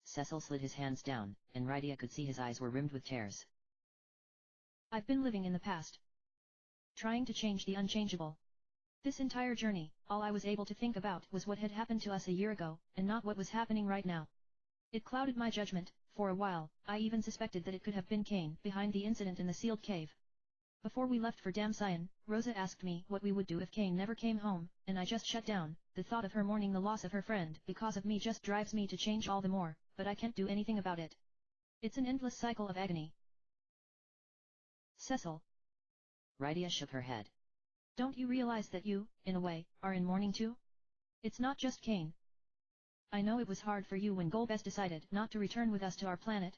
Cecil slid his hands down, and Rydia could see his eyes were rimmed with tears. I've been living in the past. Trying to change the unchangeable. This entire journey, all I was able to think about was what had happened to us a year ago, and not what was happening right now. It clouded my judgment. For a while, I even suspected that it could have been Kane behind the incident in the sealed cave. Before we left for Damsion, Rosa asked me what we would do if Kane never came home, and I just shut down. The thought of her mourning the loss of her friend because of me just drives me to change all the more, but I can't do anything about it. It's an endless cycle of agony. Cecil. Rydia shook her head. Don't you realize that you, in a way, are in mourning too? It's not just Kane. I know it was hard for you when Golbez decided not to return with us to our planet.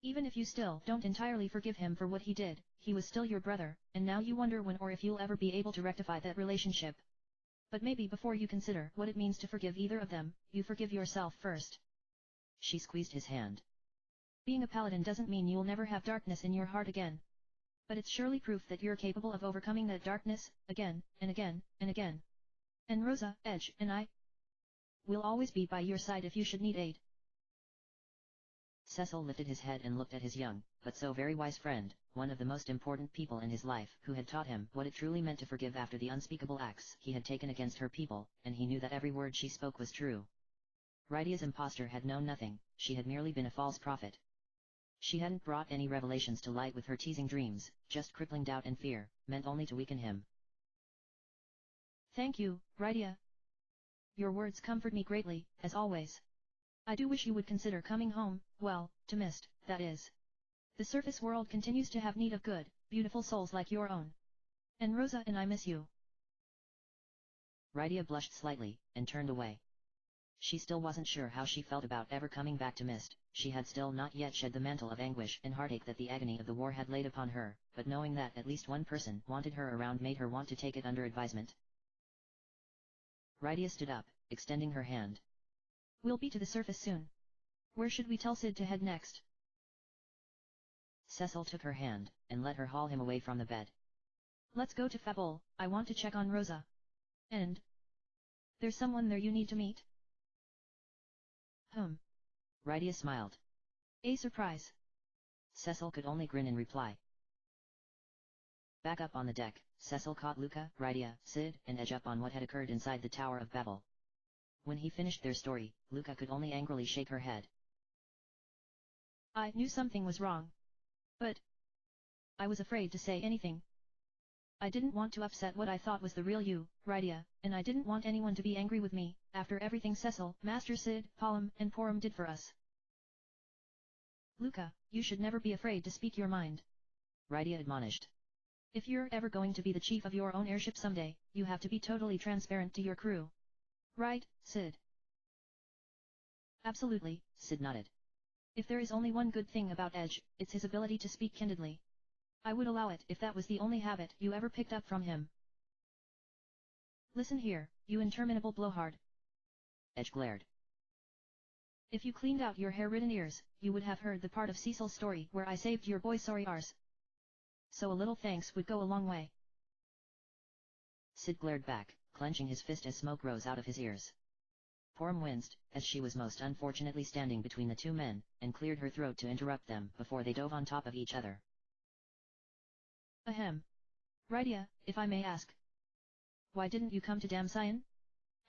Even if you still don't entirely forgive him for what he did, he was still your brother, and now you wonder when or if you'll ever be able to rectify that relationship. But maybe before you consider what it means to forgive either of them, you forgive yourself first. She squeezed his hand. Being a paladin doesn't mean you'll never have darkness in your heart again. But it's surely proof that you're capable of overcoming that darkness, again, and again, and again. And Rosa, Edge, and I will always be by your side if you should need aid. Cecil lifted his head and looked at his young, but so very wise friend, one of the most important people in his life who had taught him what it truly meant to forgive after the unspeakable acts he had taken against her people, and he knew that every word she spoke was true. Rydia's impostor had known nothing, she had merely been a false prophet. She hadn't brought any revelations to light with her teasing dreams, just crippling doubt and fear, meant only to weaken him. Thank you, Rydia. Your words comfort me greatly, as always. I do wish you would consider coming home, well, to Mist, that is. The surface world continues to have need of good, beautiful souls like your own. And Rosa and I miss you. Rydia blushed slightly, and turned away. She still wasn't sure how she felt about ever coming back to Mist. She had still not yet shed the mantle of anguish and heartache that the agony of the war had laid upon her, but knowing that at least one person wanted her around made her want to take it under advisement. Rydia stood up, extending her hand. We'll be to the surface soon. Where should we tell Sid to head next? Cecil took her hand, and let her haul him away from the bed. Let's go to Fabul, I want to check on Rosa. And? There's someone there you need to meet? Rydia smiled. A surprise. Cecil could only grin in reply. Back up on the deck, Cecil caught Luca, Rydia, Sid, and Edge up on what had occurred inside the Tower of Babel. When he finished their story, Luca could only angrily shake her head. I knew something was wrong. But I was afraid to say anything. I didn't want to upset what I thought was the real you, Rydia, and I didn't want anyone to be angry with me, after everything Cecil, Master Sid, Palom, and Porum did for us. Luca, you should never be afraid to speak your mind. Rydia admonished. If you're ever going to be the chief of your own airship someday, you have to be totally transparent to your crew. Right, Sid? Absolutely, Sid nodded. If there is only one good thing about Edge, it's his ability to speak candidly. I would allow it if that was the only habit you ever picked up from him. Listen here, you interminable blowhard. Edge glared. If you cleaned out your hair-ridden ears, you would have heard the part of Cecil's story where I saved your boy's sorry arse. So a little thanks would go a long way. Sid glared back, clenching his fist as smoke rose out of his ears. Porum winced, as she was most unfortunately standing between the two men, and cleared her throat to interrupt them before they dove on top of each other. Ahem. Rydia, if I may ask. Why didn't you come to Damcyan?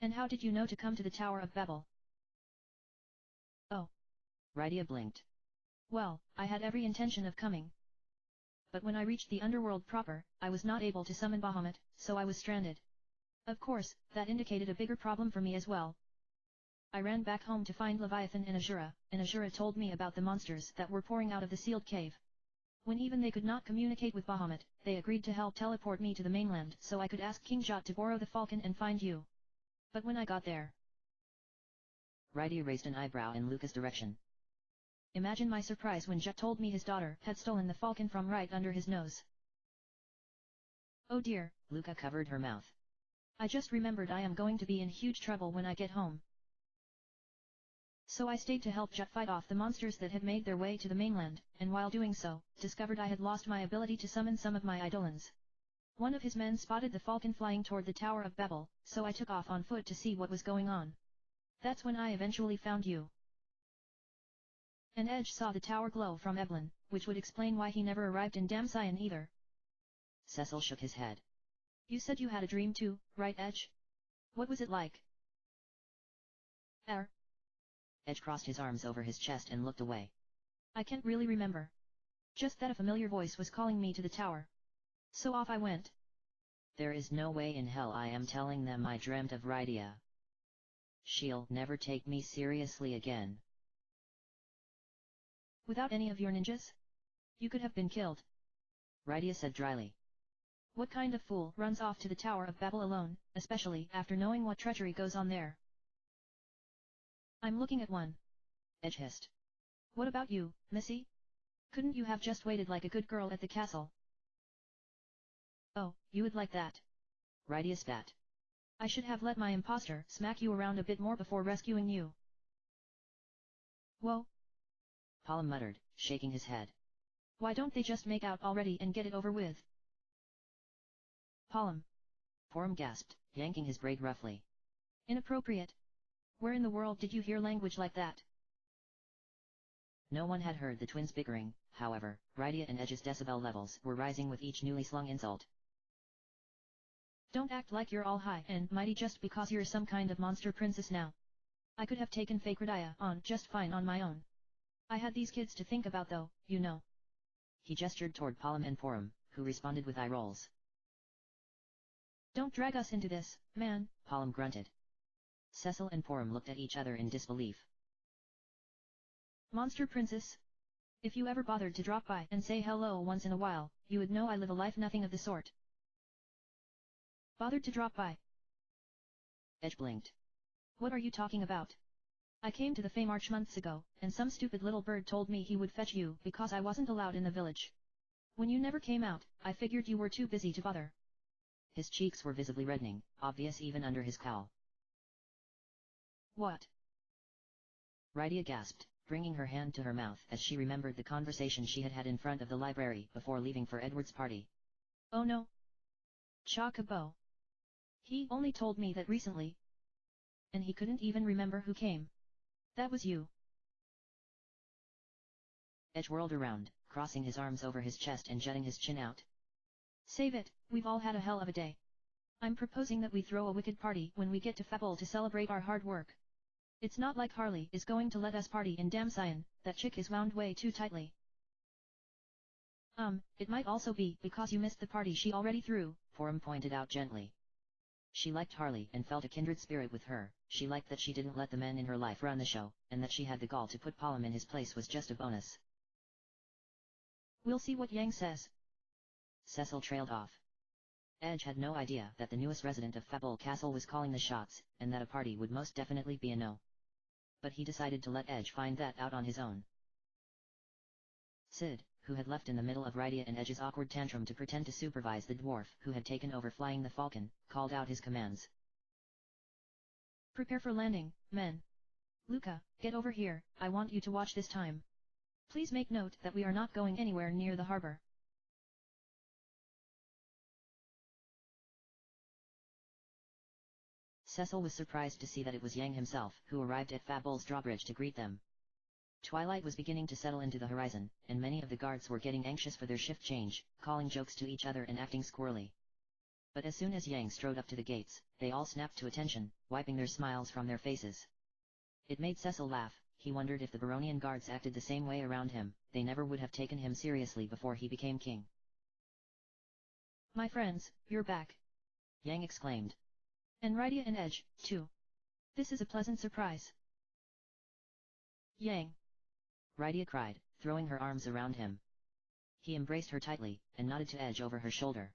And how did you know to come to the Tower of Babel? Oh. Rydia blinked. Well, I had every intention of coming. But when I reached the underworld proper, I was not able to summon Bahamut, so I was stranded. Of course, that indicated a bigger problem for me as well. I ran back home to find Leviathan and Azura told me about the monsters that were pouring out of the sealed cave. When even they could not communicate with Bahamut, they agreed to help teleport me to the mainland so I could ask King Jot to borrow the falcon and find you. But when I got there... Rydia raised an eyebrow in Luca's direction. Imagine my surprise when Jot told me his daughter had stolen the falcon from right under his nose. Oh dear, Luca covered her mouth. I just remembered I am going to be in huge trouble when I get home. So I stayed to help Jot fight off the monsters that had made their way to the mainland, and while doing so, discovered I had lost my ability to summon some of my eidolons. One of his men spotted the falcon flying toward the Tower of Babel, so I took off on foot to see what was going on. That's when I eventually found you. And Edge saw the tower glow from Eblin, which would explain why he never arrived in Damcyan either. Cecil shook his head. You said you had a dream too, right Edge? What was it like? Edge crossed his arms over his chest and looked away. I can't really remember. Just that a familiar voice was calling me to the tower. So off I went. There is no way in hell I am telling them I dreamt of Rydia. She'll never take me seriously again. Without any of your ninjas? You could have been killed. Rydia said dryly. What kind of fool runs off to the Tower of Babel alone, especially after knowing what treachery goes on there? I'm looking at one. Edge hissed. What about you, Missy? Couldn't you have just waited like a good girl at the castle? Oh, you would like that. Rydia spat. I should have let my imposter smack you around a bit more before rescuing you. Whoa. Palom muttered, shaking his head. Why don't they just make out already and get it over with? Palom. Porum gasped, yanking his braid roughly. Inappropriate. Where in the world did you hear language like that? No one had heard the twins bickering, however, Rydia and Edge's decibel levels were rising with each newly slung insult. Don't act like you're all high and mighty just because you're some kind of monster princess now. I could have taken fake Rydia on just fine on my own. I had these kids to think about though, you know. He gestured toward Palom and Porum, who responded with eye rolls. Don't drag us into this, man, Palom grunted. Cecil and Porum looked at each other in disbelief. Monster princess? If you ever bothered to drop by and say hello once in a while, you would know I live a life nothing of the sort. Bothered to drop by? Edge blinked. What are you talking about? I came to the Fey March months ago, and some stupid little bird told me he would fetch you because I wasn't allowed in the village. When you never came out, I figured you were too busy to bother. His cheeks were visibly reddening, obvious even under his cowl. What? Rydia gasped, bringing her hand to her mouth as she remembered the conversation she had had in front of the library before leaving for Edward's party. Oh no. Chocobo. He only told me that recently. And he couldn't even remember who came. That was you. Edge whirled around, crossing his arms over his chest and jutting his chin out. Save it, we've all had a hell of a day. I'm proposing that we throw a wicked party when we get to Fable to celebrate our hard work. It's not like Harley is going to let us party in Damsion, that chick is wound way too tightly. It might also be because you missed the party she already threw, Forum pointed out gently. She liked Harley and felt a kindred spirit with her. She liked that she didn't let the men in her life run the show, and that she had the gall to put Palom in his place was just a bonus. We'll see what Yang says. Cecil trailed off. Edge had no idea that the newest resident of Fable Castle was calling the shots, and that a party would most definitely be a no. But he decided to let Edge find that out on his own. Sid, who had left in the middle of Rydia and Edge's awkward tantrum to pretend to supervise the dwarf who had taken over flying the falcon, called out his commands. Prepare for landing, men. Luca, get over here, I want you to watch this time. Please make note that we are not going anywhere near the harbor. Cecil was surprised to see that it was Yang himself who arrived at Fable's drawbridge to greet them. Twilight was beginning to settle into the horizon, and many of the guards were getting anxious for their shift change, calling jokes to each other and acting squirrely. But as soon as Yang strode up to the gates, they all snapped to attention, wiping their smiles from their faces. It made Cecil laugh. He wondered if the Baronian guards acted the same way around him. They never would have taken him seriously before he became king. My friends, you're back. Yang exclaimed. And Rydia and Edge, too. This is a pleasant surprise. Yang. Rydia cried, throwing her arms around him. He embraced her tightly, and nodded to Edge over her shoulder.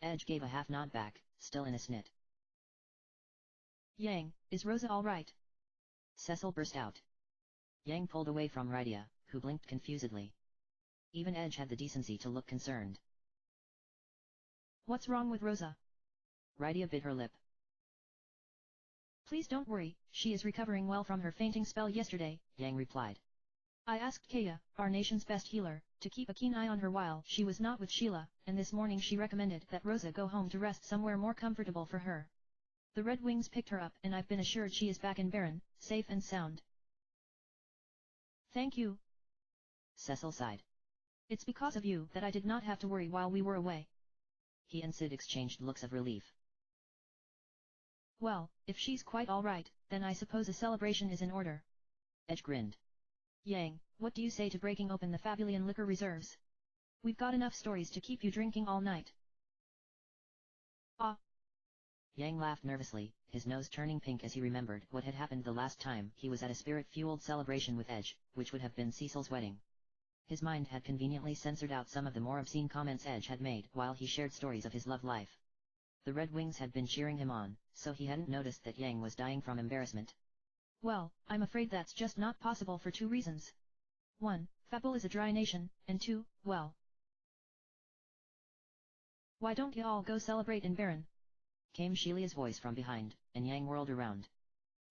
Edge gave a half nod back, still in a snit. Yang, is Rosa all right? Cecil burst out. Yang pulled away from Rydia, who blinked confusedly. Even Edge had the decency to look concerned. What's wrong with Rosa? Rydia bit her lip. Please don't worry, she is recovering well from her fainting spell yesterday, Yang replied. I asked Kaya, our nation's best healer, to keep a keen eye on her while she was not with Sheila, and this morning she recommended that Rosa go home to rest somewhere more comfortable for her. The Red Wings picked her up and I've been assured she is back in Baron, safe and sound. Thank you. Cecil sighed. It's because of you that I did not have to worry while we were away. He and Sid exchanged looks of relief. Well, if she's quite all right, then I suppose a celebration is in order. Edge grinned. Yang, what do you say to breaking open the Fabulian liquor reserves? We've got enough stories to keep you drinking all night. Ah. Yang laughed nervously, his nose turning pink as he remembered what had happened the last time he was at a spirit-fueled celebration with Edge, which would have been Cecil's wedding. His mind had conveniently censored out some of the more obscene comments Edge had made while he shared stories of his love life. The Red Wings had been cheering him on, so he hadn't noticed that Yang was dying from embarrassment. Well, I'm afraid that's just not possible for two reasons. 1. Fable is a dry nation, and 2, well. Why don't you all go celebrate in Baron? Came Shelia's voice from behind, and Yang whirled around.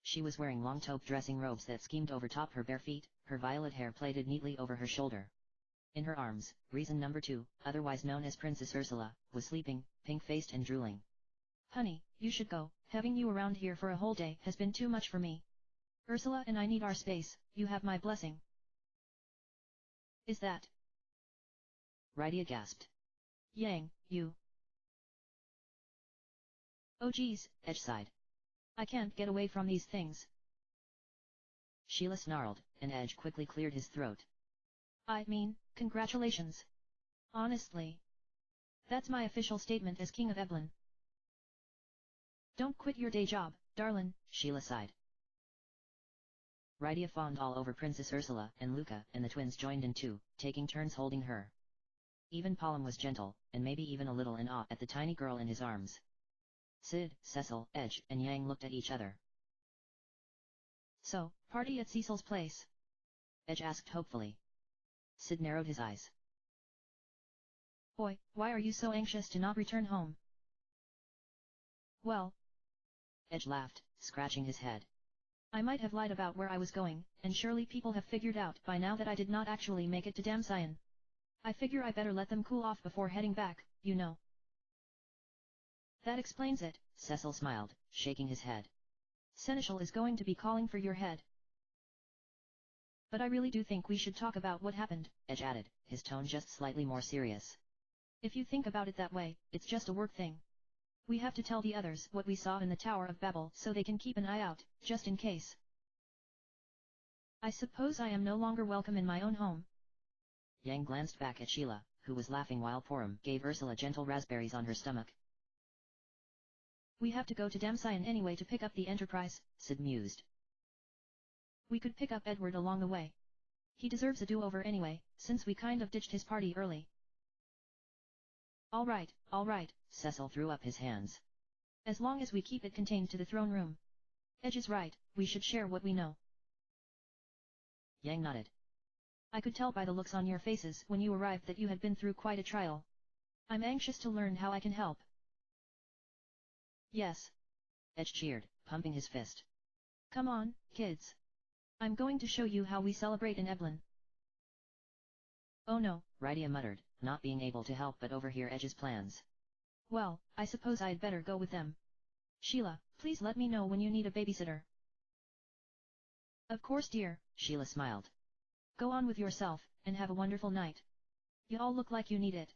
She was wearing long taupe dressing robes that schemed overtop her bare feet, her violet hair plaited neatly over her shoulder. In her arms, reason number 2, otherwise known as Princess Ursula, was sleeping, pink-faced and drooling. Honey, you should go. Having you around here for a whole day has been too much for me. Ursula and I need our space, you have my blessing. Is that? Rydia gasped. Yang, you. Oh geez, Edge sighed. I can't get away from these things. Sheila snarled, and Edge quickly cleared his throat. I mean, congratulations. Honestly. That's my official statement as King of Eblin. Don't quit your day job, darlin', Sheila sighed. Rydia fawned all over Princess Ursula and Luca, and the twins joined in too, taking turns holding her. Even Palom was gentle, and maybe even a little in awe at the tiny girl in his arms. Sid, Cecil, Edge, and Yang looked at each other. So, party at Cecil's place? Edge asked hopefully. Sid narrowed his eyes. Boy, why are you so anxious to not return home? Well. Edge laughed, scratching his head. I might have lied about where I was going, and surely people have figured out by now that I did not actually make it to Damcyan. I figure I better let them cool off before heading back, you know. That explains it, Cecil smiled, shaking his head. Seneschal is going to be calling for your head. But I really do think we should talk about what happened, Edge added, his tone just slightly more serious. If you think about it that way, it's just a work thing. We have to tell the others what we saw in the Tower of Babel so they can keep an eye out, just in case. I suppose I am no longer welcome in my own home. Yang glanced back at Sheila, who was laughing while Porum gave Ursula gentle raspberries on her stomach. We have to go to Damcyan anyway to pick up the Enterprise, Sid mused. We could pick up Edward along the way. He deserves a do-over anyway, since we kind of ditched his party early. All right, Cecil threw up his hands. As long as we keep it contained to the throne room. Edge is right, we should share what we know. Yang nodded. I could tell by the looks on your faces when you arrived that you had been through quite a trial. I'm anxious to learn how I can help. Yes. Edge cheered, pumping his fist. Come on, kids. I'm going to show you how we celebrate in Eblin. Oh no, Rydia muttered, not being able to help but overhear Edge's plans. Well, I suppose I'd better go with them. Sheila, please let me know when you need a babysitter. Of course dear, Sheila smiled. Go on with yourself, and have a wonderful night. You all look like you need it.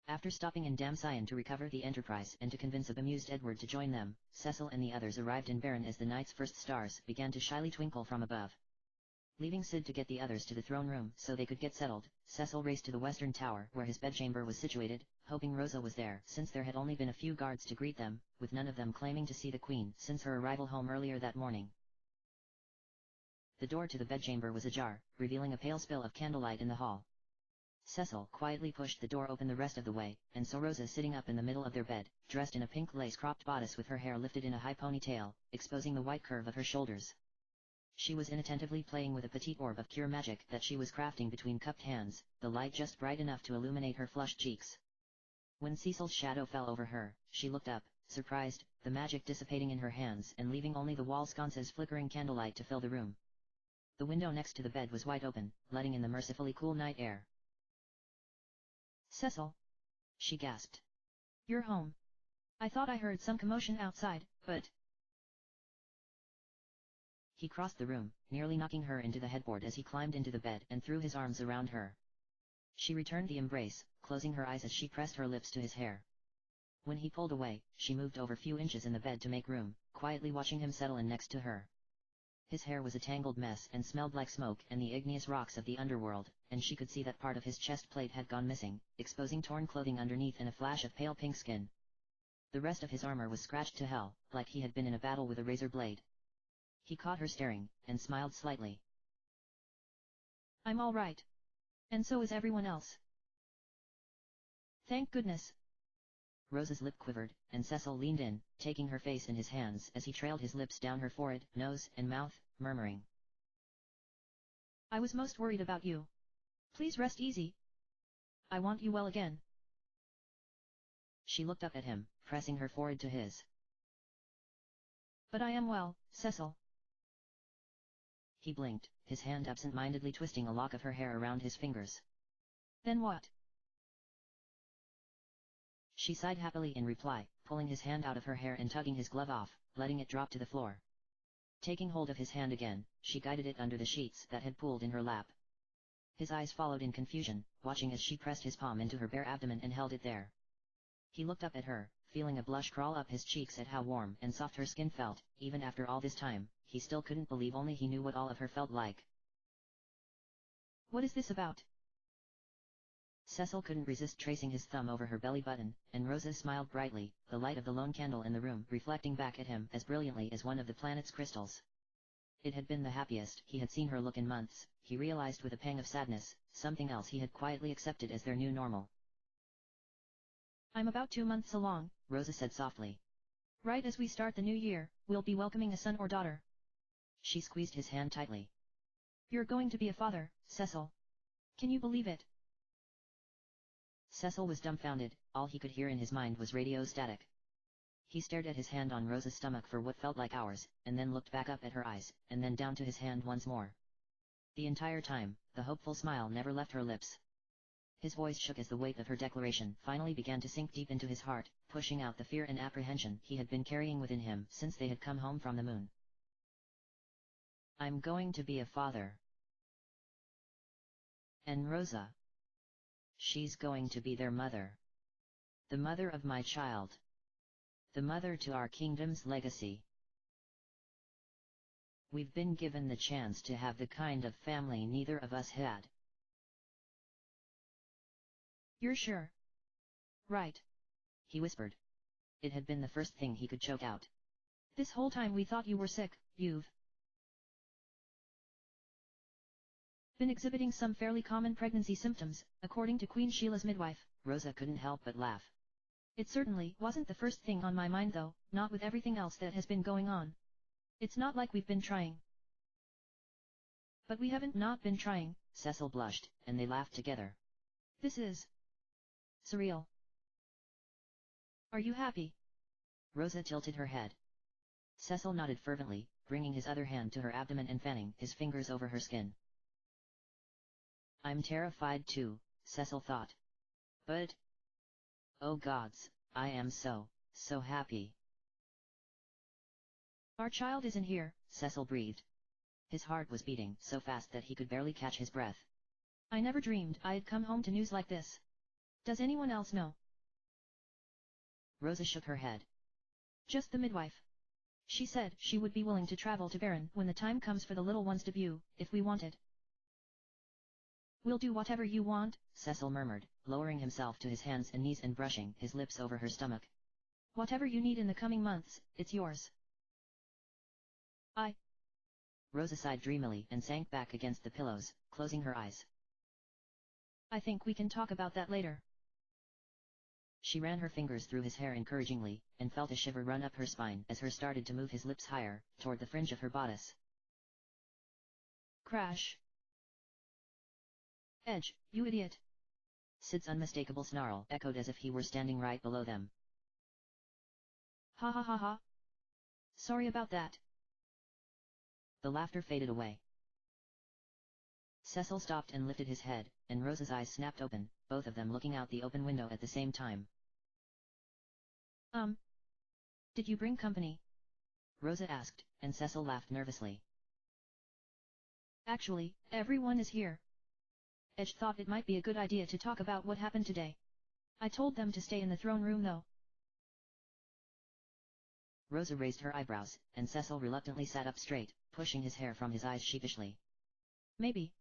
After stopping in Damcyan to recover the Enterprise and to convince a bemused Edward to join them, Cecil and the others arrived in Baron as the night's first stars began to shyly twinkle from above. Leaving Sid to get the others to the throne room so they could get settled, Cecil raced to the western tower where his bedchamber was situated, hoping Rosa was there since there had only been a few guards to greet them, with none of them claiming to see the Queen since her arrival home earlier that morning. The door to the bedchamber was ajar, revealing a pale spill of candlelight in the hall. Cecil quietly pushed the door open the rest of the way, and saw Rosa sitting up in the middle of their bed, dressed in a pink lace-cropped bodice with her hair lifted in a high ponytail, exposing the white curve of her shoulders. She was inattentively playing with a petite orb of cure magic that she was crafting between cupped hands, the light just bright enough to illuminate her flushed cheeks. When Cecil's shadow fell over her, she looked up, surprised, the magic dissipating in her hands and leaving only the wall sconce's flickering candlelight to fill the room. The window next to the bed was wide open, letting in the mercifully cool night air. Cecil, she gasped. You're home. I thought I heard some commotion outside, but... He crossed the room, nearly knocking her into the headboard as he climbed into the bed and threw his arms around her. She returned the embrace, closing her eyes as she pressed her lips to his hair. When he pulled away, she moved over a few inches in the bed to make room, quietly watching him settle in next to her. His hair was a tangled mess and smelled like smoke and the igneous rocks of the underworld, and she could see that part of his chest plate had gone missing, exposing torn clothing underneath and a flash of pale pink skin. The rest of his armor was scratched to hell, like he had been in a battle with a razor blade. He caught her staring, and smiled slightly. I'm all right. And so is everyone else. Thank goodness. Rosa's lip quivered, and Cecil leaned in, taking her face in his hands as he trailed his lips down her forehead, nose, and mouth, murmuring. I was most worried about you. Please rest easy. I want you well again. She looked up at him, pressing her forehead to his. But I am well, Cecil. He blinked, his hand absent-mindedly twisting a lock of her hair around his fingers. Then what? She sighed happily in reply, pulling his hand out of her hair and tugging his glove off, letting it drop to the floor. Taking hold of his hand again, she guided it under the sheets that had pooled in her lap. His eyes followed in confusion, watching as she pressed his palm into her bare abdomen and held it there. He looked up at her, feeling a blush crawl up his cheeks at how warm and soft her skin felt. Even after all this time, he still couldn't believe only he knew what all of her felt like. What is this about? Cecil couldn't resist tracing his thumb over her belly button, and Rosa smiled brightly, the light of the lone candle in the room reflecting back at him as brilliantly as one of the planet's crystals. It had been the happiest he had seen her look in months, he realized with a pang of sadness, something else he had quietly accepted as their new normal. I'm about 2 months along, Rosa said softly. Right as we start the new year, we'll be welcoming a son or daughter. She squeezed his hand tightly. You're going to be a father, Cecil. Can you believe it? Cecil was dumbfounded, all he could hear in his mind was radio static. He stared at his hand on Rosa's stomach for what felt like hours, and then looked back up at her eyes, and then down to his hand once more. The entire time, the hopeful smile never left her lips. His voice shook as the weight of her declaration finally began to sink deep into his heart, pushing out the fear and apprehension he had been carrying within him since they had come home from the moon. I'm going to be a father. And Rosa? She's going to be their mother. The mother of my child. The mother to our kingdom's legacy. We've been given the chance to have the kind of family neither of us had. You're sure? Right. He whispered. It had been the first thing he could choke out. This whole time we thought you were sick. You've been exhibiting some fairly common pregnancy symptoms, according to Queen Sheila's midwife. Rosa couldn't help but laugh. It certainly wasn't the first thing on my mind though, not with everything else that has been going on. It's not like we've been trying. But we haven't not been trying. Cecil blushed, and they laughed together. This is surreal. Are you happy? Rosa tilted her head. Cecil nodded fervently, bringing his other hand to her abdomen and fanning his fingers over her skin. I'm terrified too, Cecil thought. But... oh gods, I am so happy. Our child isn't here, Cecil breathed. His heart was beating so fast that he could barely catch his breath. I never dreamed I'd come home to news like this. Does anyone else know? Rosa shook her head. Just the midwife. She said she would be willing to travel to Baron when the time comes for the little one's debut, if we wanted. We'll do whatever you want, Cecil murmured, lowering himself to his hands and knees and brushing his lips over her stomach. Whatever you need in the coming months, it's yours. Rosa sighed dreamily and sank back against the pillows, closing her eyes. I think we can talk about that later. She ran her fingers through his hair encouragingly, and felt a shiver run up her spine as her started to move his lips higher, toward the fringe of her bodice. Crash. Edge, you idiot. Sid's unmistakable snarl echoed as if he were standing right below them. Ha ha ha ha. Sorry about that. The laughter faded away. Cecil stopped and lifted his head, and Rosa's eyes snapped open, both of them looking out the open window at the same time. Did you bring company? Rosa asked, and Cecil laughed nervously. Actually, everyone is here. Edge thought it might be a good idea to talk about what happened today. I told them to stay in the throne room though. Rosa raised her eyebrows, and Cecil reluctantly sat up straight, pushing his hair from his eyes sheepishly. Maybe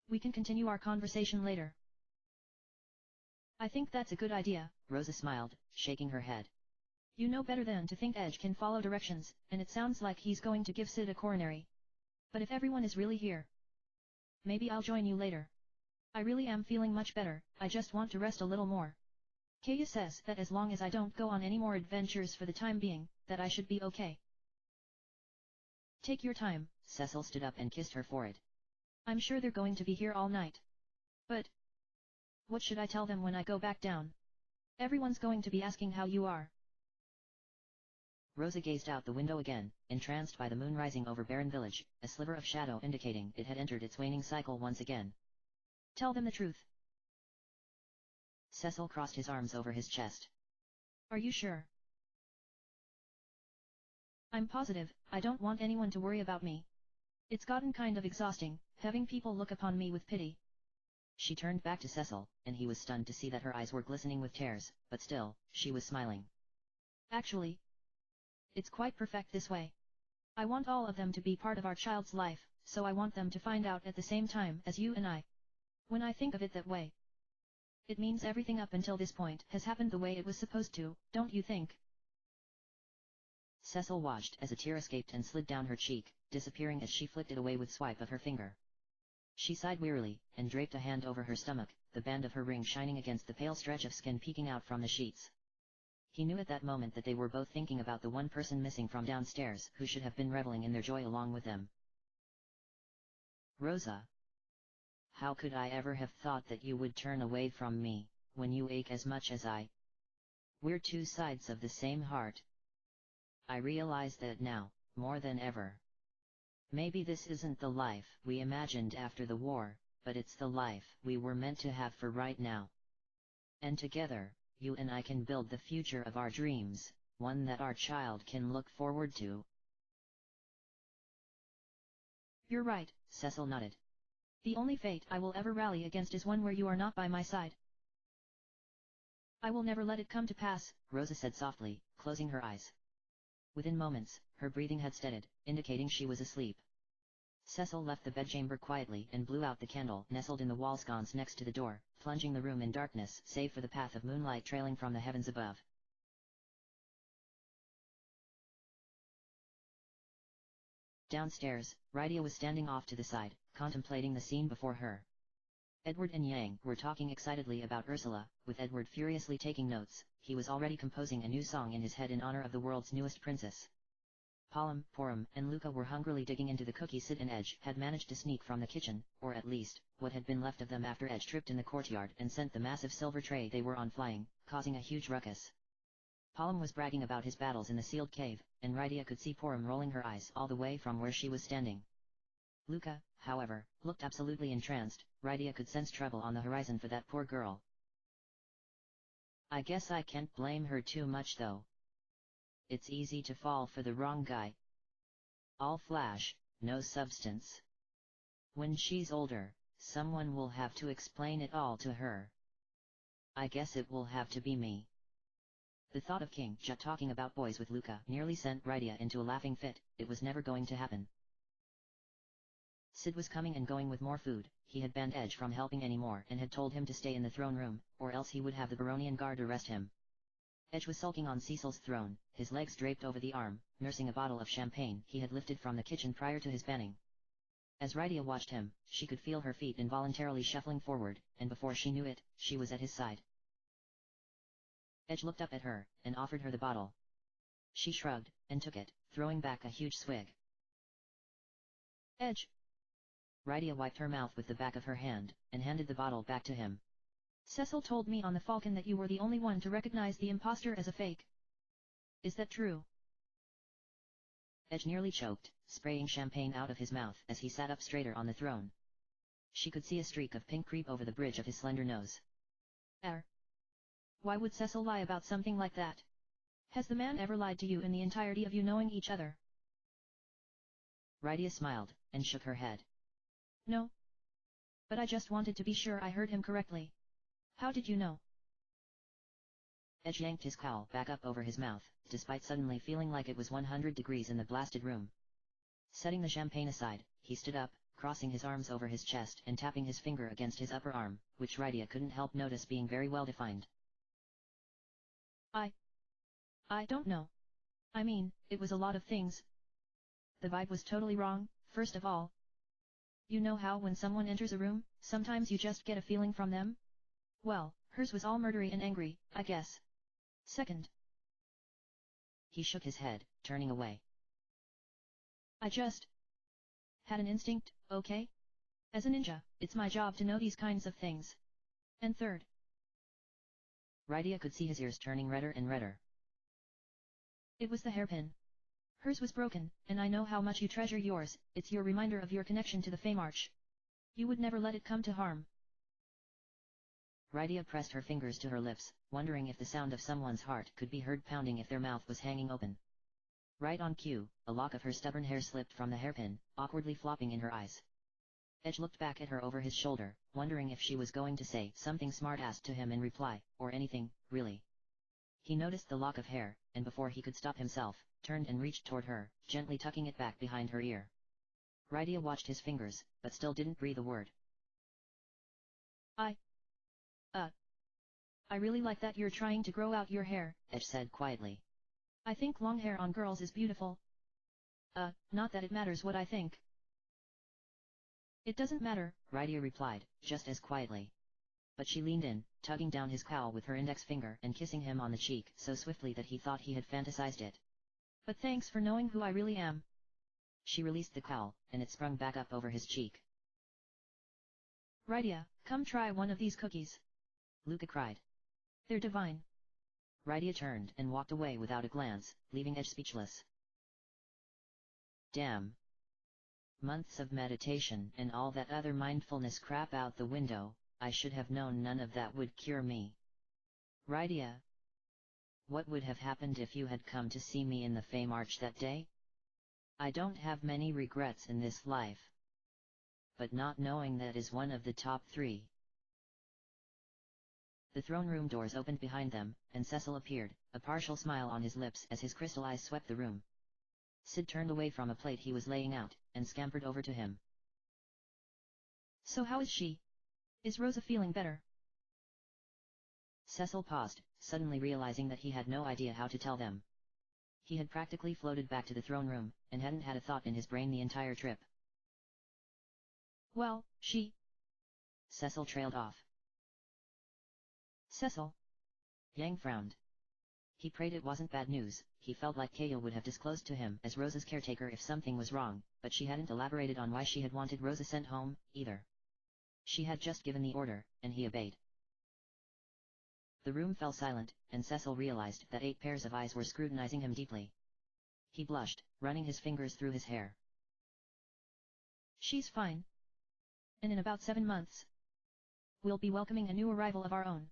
we can continue our conversation later. I think that's a good idea. Rosa smiled, shaking her head. You know better than to think Edge can follow directions, and it sounds like he's going to give Sid a coronary. But if everyone is really here, maybe I'll join you later. I really am feeling much better, I just want to rest a little more. Kaya says that as long as I don't go on any more adventures for the time being, that I should be okay. Take your time. Cecil stood up and kissed her forehead. I'm sure they're going to be here all night. But what should I tell them when I go back down? Everyone's going to be asking how you are. Rosa gazed out the window again, entranced by the moon rising over Barren Village, a sliver of shadow indicating it had entered its waning cycle once again. Tell them the truth. Cecil crossed his arms over his chest. Are you sure? I'm positive, I don't want anyone to worry about me. It's gotten kind of exhausting, having people look upon me with pity. She turned back to Cecil, and he was stunned to see that her eyes were glistening with tears, but still, she was smiling. Actually, it's quite perfect this way. I want all of them to be part of our child's life, so I want them to find out at the same time as you and I. When I think of it that way, it means everything up until this point has happened the way it was supposed to, don't you think? Cecil watched as a tear escaped and slid down her cheek, disappearing as she flicked it away with swipe of her finger. She sighed wearily, and draped a hand over her stomach, the band of her ring shining against the pale stretch of skin peeking out from the sheets. He knew at that moment that they were both thinking about the one person missing from downstairs who should have been reveling in their joy along with them. Rosa. How could I ever have thought that you would turn away from me, when you ache as much as I? We're two sides of the same heart. I realize that now, more than ever. Maybe this isn't the life we imagined after the war, but it's the life we were meant to have for right now. And together, you and I can build the future of our dreams, one that our child can look forward to. You're right, Cecil nodded. The only fate I will ever rally against is one where you are not by my side. I will never let it come to pass, Rosa said softly, closing her eyes. Within moments, her breathing had steadied, indicating she was asleep. Cecil left the bedchamber quietly and blew out the candle nestled in the wall sconce next to the door, plunging the room in darkness save for the path of moonlight trailing from the heavens above. Downstairs, Rydia was standing off to the side, contemplating the scene before her. Edward and Yang were talking excitedly about Ursula, with Edward furiously taking notes. He was already composing a new song in his head in honor of the world's newest princess. Porum, and Luca were hungrily digging into the cookies Sid and Edge had managed to sneak from the kitchen, or at least, what had been left of them after Edge tripped in the courtyard and sent the massive silver tray they were on flying, causing a huge ruckus. Porum was bragging about his battles in the sealed cave, and Rydia could see Porum rolling her eyes all the way from where she was standing. Luca, however, looked absolutely entranced. Rydia could sense trouble on the horizon for that poor girl. I guess I can't blame her too much though. It's easy to fall for the wrong guy. All flash, no substance. When she's older, someone will have to explain it all to her. I guess it will have to be me. The thought of King Ja talking about boys with Luca nearly sent Rydia into a laughing fit. It was never going to happen. Sid was coming and going with more food. He had banned Edge from helping anymore and had told him to stay in the throne room, or else he would have the Baronian guard arrest him. Edge was sulking on Cecil's throne, his legs draped over the arm, nursing a bottle of champagne he had lifted from the kitchen prior to his banning. As Rydia watched him, she could feel her feet involuntarily shuffling forward, and before she knew it, she was at his side. Edge looked up at her, and offered her the bottle. She shrugged, and took it, throwing back a huge swig. Edge. Rydia wiped her mouth with the back of her hand, and handed the bottle back to him. Cecil told me on the Falcon that you were the only one to recognize the imposter as a fake. Is that true? Edge nearly choked, spraying champagne out of his mouth as he sat up straighter on the throne. She could see a streak of pink creep over the bridge of his slender nose. Why would Cecil lie about something like that? Has the man ever lied to you in the entirety of you knowing each other? Rydia smiled, and shook her head. No. But I just wanted to be sure I heard him correctly. How did you know? Edge yanked his cowl back up over his mouth, despite suddenly feeling like it was 100 degrees in the blasted room. Setting the champagne aside, he stood up, crossing his arms over his chest and tapping his finger against his upper arm, which Rydia couldn't help notice being very well defined. I don't know. I mean, it was a lot of things. The vibe was totally wrong, first of all. You know how when someone enters a room, sometimes you just get a feeling from them? Well, hers was all murdery and angry, I guess. Second. He shook his head, turning away. I just had an instinct, okay? As a ninja, it's my job to know these kinds of things. And third. Rydia could see his ears turning redder and redder. It was the hairpin. Hers was broken, and I know how much you treasure yours. It's your reminder of your connection to the Fame Arch. You would never let it come to harm. Rydia pressed her fingers to her lips, wondering if the sound of someone's heart could be heard pounding if their mouth was hanging open. Right on cue, a lock of her stubborn hair slipped from the hairpin, awkwardly flopping in her eyes. Edge looked back at her over his shoulder, wondering if she was going to say something smart-ass to him in reply, or anything, really. He noticed the lock of hair, and before he could stop himself, turned and reached toward her, gently tucking it back behind her ear. Rydia watched his fingers, but still didn't breathe a word. I really like that you're trying to grow out your hair, Edge said quietly. I think long hair on girls is beautiful. Not that it matters what I think. It doesn't matter, Rydia replied, just as quietly. But she leaned in, tugging down his cowl with her index finger and kissing him on the cheek so swiftly that he thought he had fantasized it. But thanks for knowing who I really am. She released the cowl, and it sprung back up over his cheek. Rydia, come try one of these cookies. Luca cried. They're divine. Rydia turned and walked away without a glance, leaving Edge speechless. Damn. Months of meditation and all that other mindfulness crap out the window, I should have known none of that would cure me. Rydia, what would have happened if you had come to see me in the Fame Arch that day? I don't have many regrets in this life. But not knowing that is one of the top 3. The throne room doors opened behind them, and Cecil appeared, a partial smile on his lips as his crystal eyes swept the room. Sid turned away from a plate he was laying out, and scampered over to him. So how is she? Is Rosa feeling better? Cecil paused, suddenly realizing that he had no idea how to tell them. He had practically floated back to the throne room, and hadn't had a thought in his brain the entire trip. Well, she... Cecil trailed off. Cecil? Yang frowned. He prayed it wasn't bad news. He felt like Kale would have disclosed to him as Rosa's caretaker if something was wrong, but she hadn't elaborated on why she had wanted Rosa sent home, either. She had just given the order, and he obeyed. The room fell silent, and Cecil realized that 8 pairs of eyes were scrutinizing him deeply. He blushed, running his fingers through his hair. She's fine. And in about 7 months, we'll be welcoming a new arrival of our own.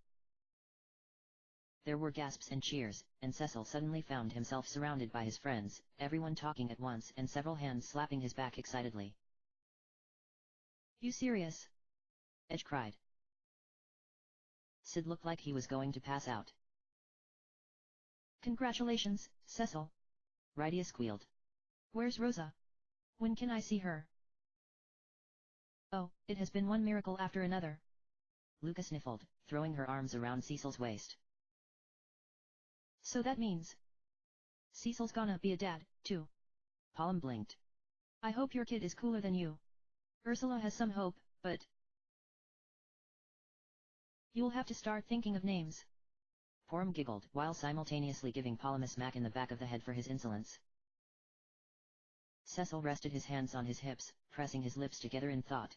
There were gasps and cheers, and Cecil suddenly found himself surrounded by his friends, everyone talking at once and several hands slapping his back excitedly. You serious? Edge cried. Sid looked like he was going to pass out. Congratulations, Cecil. Rydia squealed. Where's Rosa? When can I see her? Oh, it has been one miracle after another. Luca sniffled, throwing her arms around Cecil's waist. So that means... Cecil's gonna be a dad, too. Palm blinked. I hope your kid is cooler than you. Ursula has some hope, but... You'll have to start thinking of names. Porum giggled, while simultaneously giving Palm a smack in the back of the head for his insolence. Cecil rested his hands on his hips, pressing his lips together in thought.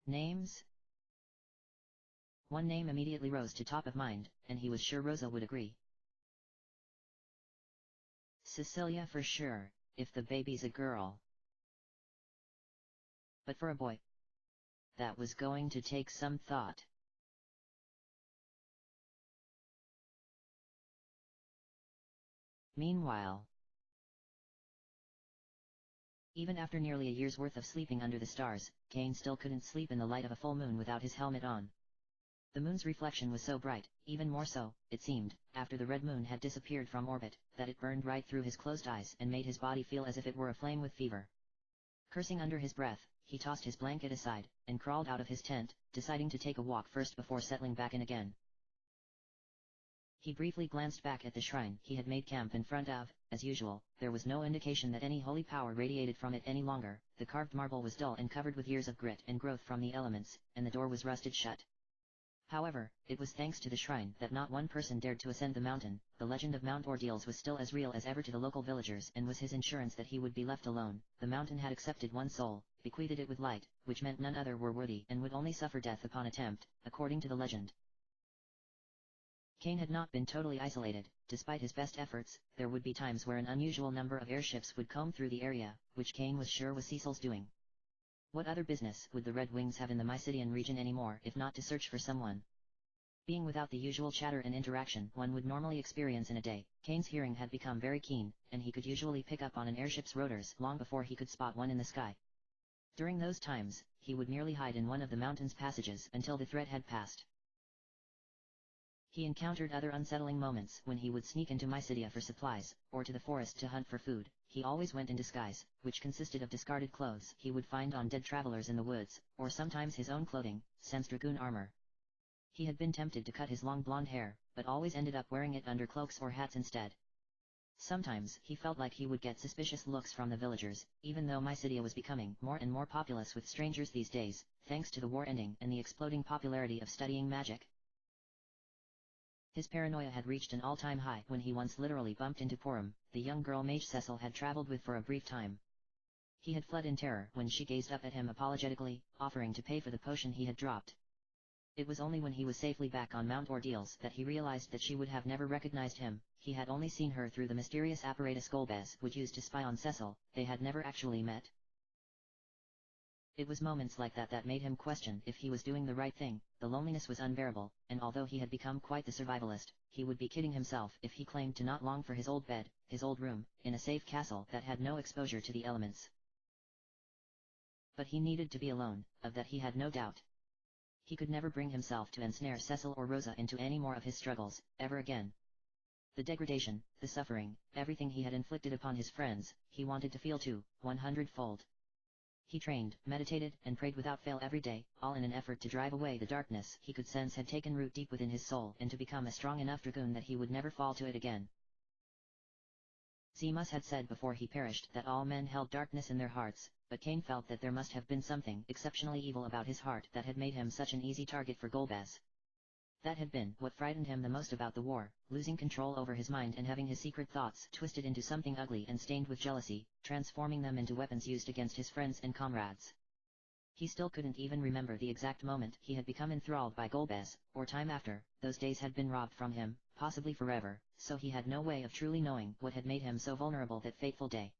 Names? One name immediately rose to top of mind, and he was sure Rosa would agree. Cecilia for sure, if the baby's a girl. But for a boy, that was going to take some thought. Meanwhile, even after nearly a year's worth of sleeping under the stars, Kane still couldn't sleep in the light of a full moon without his helmet on. The moon's reflection was so bright, even more so, it seemed, after the red moon had disappeared from orbit, that it burned right through his closed eyes and made his body feel as if it were aflame with fever. Cursing under his breath, he tossed his blanket aside, and crawled out of his tent, deciding to take a walk first before settling back in again. He briefly glanced back at the shrine he had made camp in front of. As usual, there was no indication that any holy power radiated from it any longer. The carved marble was dull and covered with years of grit and growth from the elements, and the door was rusted shut. However, it was thanks to the shrine that not one person dared to ascend the mountain. The legend of Mount Ordeals was still as real as ever to the local villagers and was his insurance that he would be left alone. The mountain had accepted one soul, bequeathed it with light, which meant none other were worthy and would only suffer death upon attempt, according to the legend. Kane had not been totally isolated. Despite his best efforts, there would be times where an unusual number of airships would comb through the area, which Kane was sure was Cecil's doing. What other business would the Red Wings have in the Mysidian region anymore if not to search for someone? Being without the usual chatter and interaction one would normally experience in a day, Kane's hearing had become very keen, and he could usually pick up on an airship's rotors long before he could spot one in the sky. During those times, he would merely hide in one of the mountain's passages until the threat had passed. He encountered other unsettling moments when he would sneak into Mysidia for supplies, or to the forest to hunt for food. He always went in disguise, which consisted of discarded clothes he would find on dead travelers in the woods, or sometimes his own clothing, sans dragoon armor. He had been tempted to cut his long blonde hair, but always ended up wearing it under cloaks or hats instead. Sometimes he felt like he would get suspicious looks from the villagers, even though Mysidia was becoming more and more populous with strangers these days, thanks to the war ending and the exploding popularity of studying magic. His paranoia had reached an all-time high when he once literally bumped into Porum, the young girl mage Cecil had traveled with for a brief time. He had fled in terror when she gazed up at him apologetically, offering to pay for the potion he had dropped. It was only when he was safely back on Mount Ordeals that he realized that she would have never recognized him. He had only seen her through the mysterious apparatus Golbez would use to spy on Cecil. They had never actually met. It was moments like that that made him question if he was doing the right thing. The loneliness was unbearable, and although he had become quite the survivalist, he would be kidding himself if he claimed to not long for his old bed, his old room, in a safe castle that had no exposure to the elements. But he needed to be alone, of that he had no doubt. He could never bring himself to ensnare Cecil or Rosa into any more of his struggles, ever again. The degradation, the suffering, everything he had inflicted upon his friends, he wanted to feel too, 100-fold. He trained, meditated, and prayed without fail every day, all in an effort to drive away the darkness he could sense had taken root deep within his soul and to become a strong enough dragoon that he would never fall to it again. Zemus had said before he perished that all men held darkness in their hearts, but Cain felt that there must have been something exceptionally evil about his heart that had made him such an easy target for Golbez. That had been what frightened him the most about the war, losing control over his mind and having his secret thoughts twisted into something ugly and stained with jealousy, transforming them into weapons used against his friends and comrades. He still couldn't even remember the exact moment he had become enthralled by Golbez, or time after. Those days had been robbed from him, possibly forever, so he had no way of truly knowing what had made him so vulnerable that fateful day.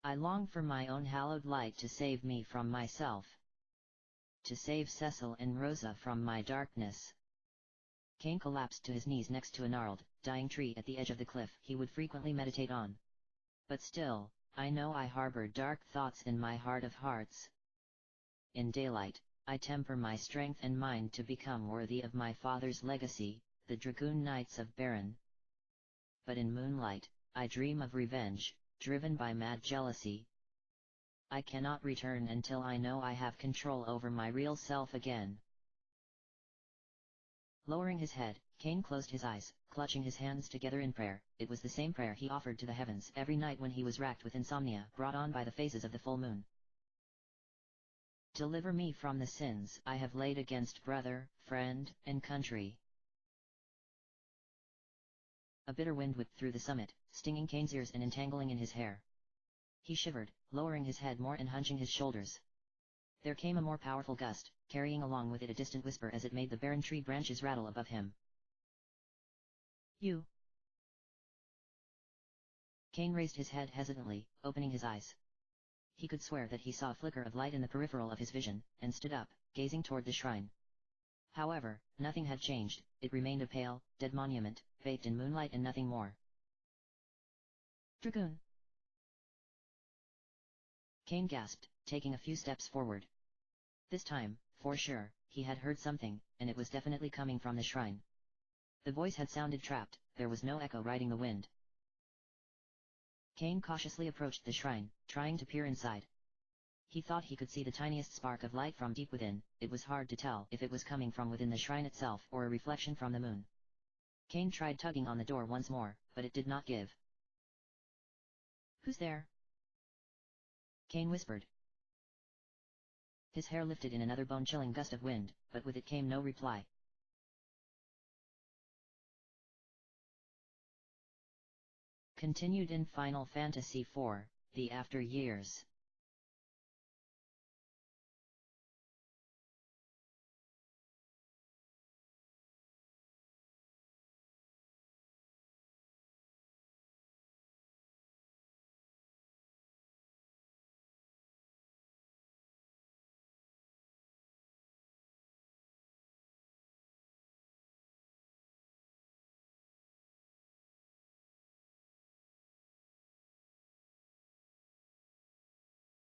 I long for my own hallowed light to save me from myself. To save Cecil and Rosa from my darkness. Cain collapsed to his knees next to a gnarled, dying tree at the edge of the cliff he would frequently meditate on. But still, I know I harbor dark thoughts in my heart of hearts. In daylight, I temper my strength and mind to become worthy of my father's legacy, the Dragoon Knights of Baron. But in moonlight, I dream of revenge, driven by mad jealousy. I cannot return until I know I have control over my real self again. Lowering his head, Cain closed his eyes, clutching his hands together in prayer. It was the same prayer he offered to the heavens every night when he was racked with insomnia brought on by the phases of the full moon. Deliver me from the sins I have laid against brother, friend, and country. A bitter wind whipped through the summit, stinging Cain's ears and entangling in his hair. He shivered, lowering his head more and hunching his shoulders. There came a more powerful gust, carrying along with it a distant whisper as it made the barren tree branches rattle above him. You. Cain raised his head hesitantly, opening his eyes. He could swear that he saw a flicker of light in the peripheral of his vision, and stood up, gazing toward the shrine. However, nothing had changed. It remained a pale, dead monument, bathed in moonlight and nothing more. Dragoon. Cain gasped, taking a few steps forward. This time, for sure, he had heard something, and it was definitely coming from the shrine. The voice had sounded trapped, there was no echo riding the wind. Cain cautiously approached the shrine, trying to peer inside. He thought he could see the tiniest spark of light from deep within. It was hard to tell if it was coming from within the shrine itself or a reflection from the moon. Cain tried tugging on the door once more, but it did not give. Who's there? Cain whispered. His hair lifted in another bone-chilling gust of wind, but with it came no reply. Continued in Final Fantasy IV, The After Years.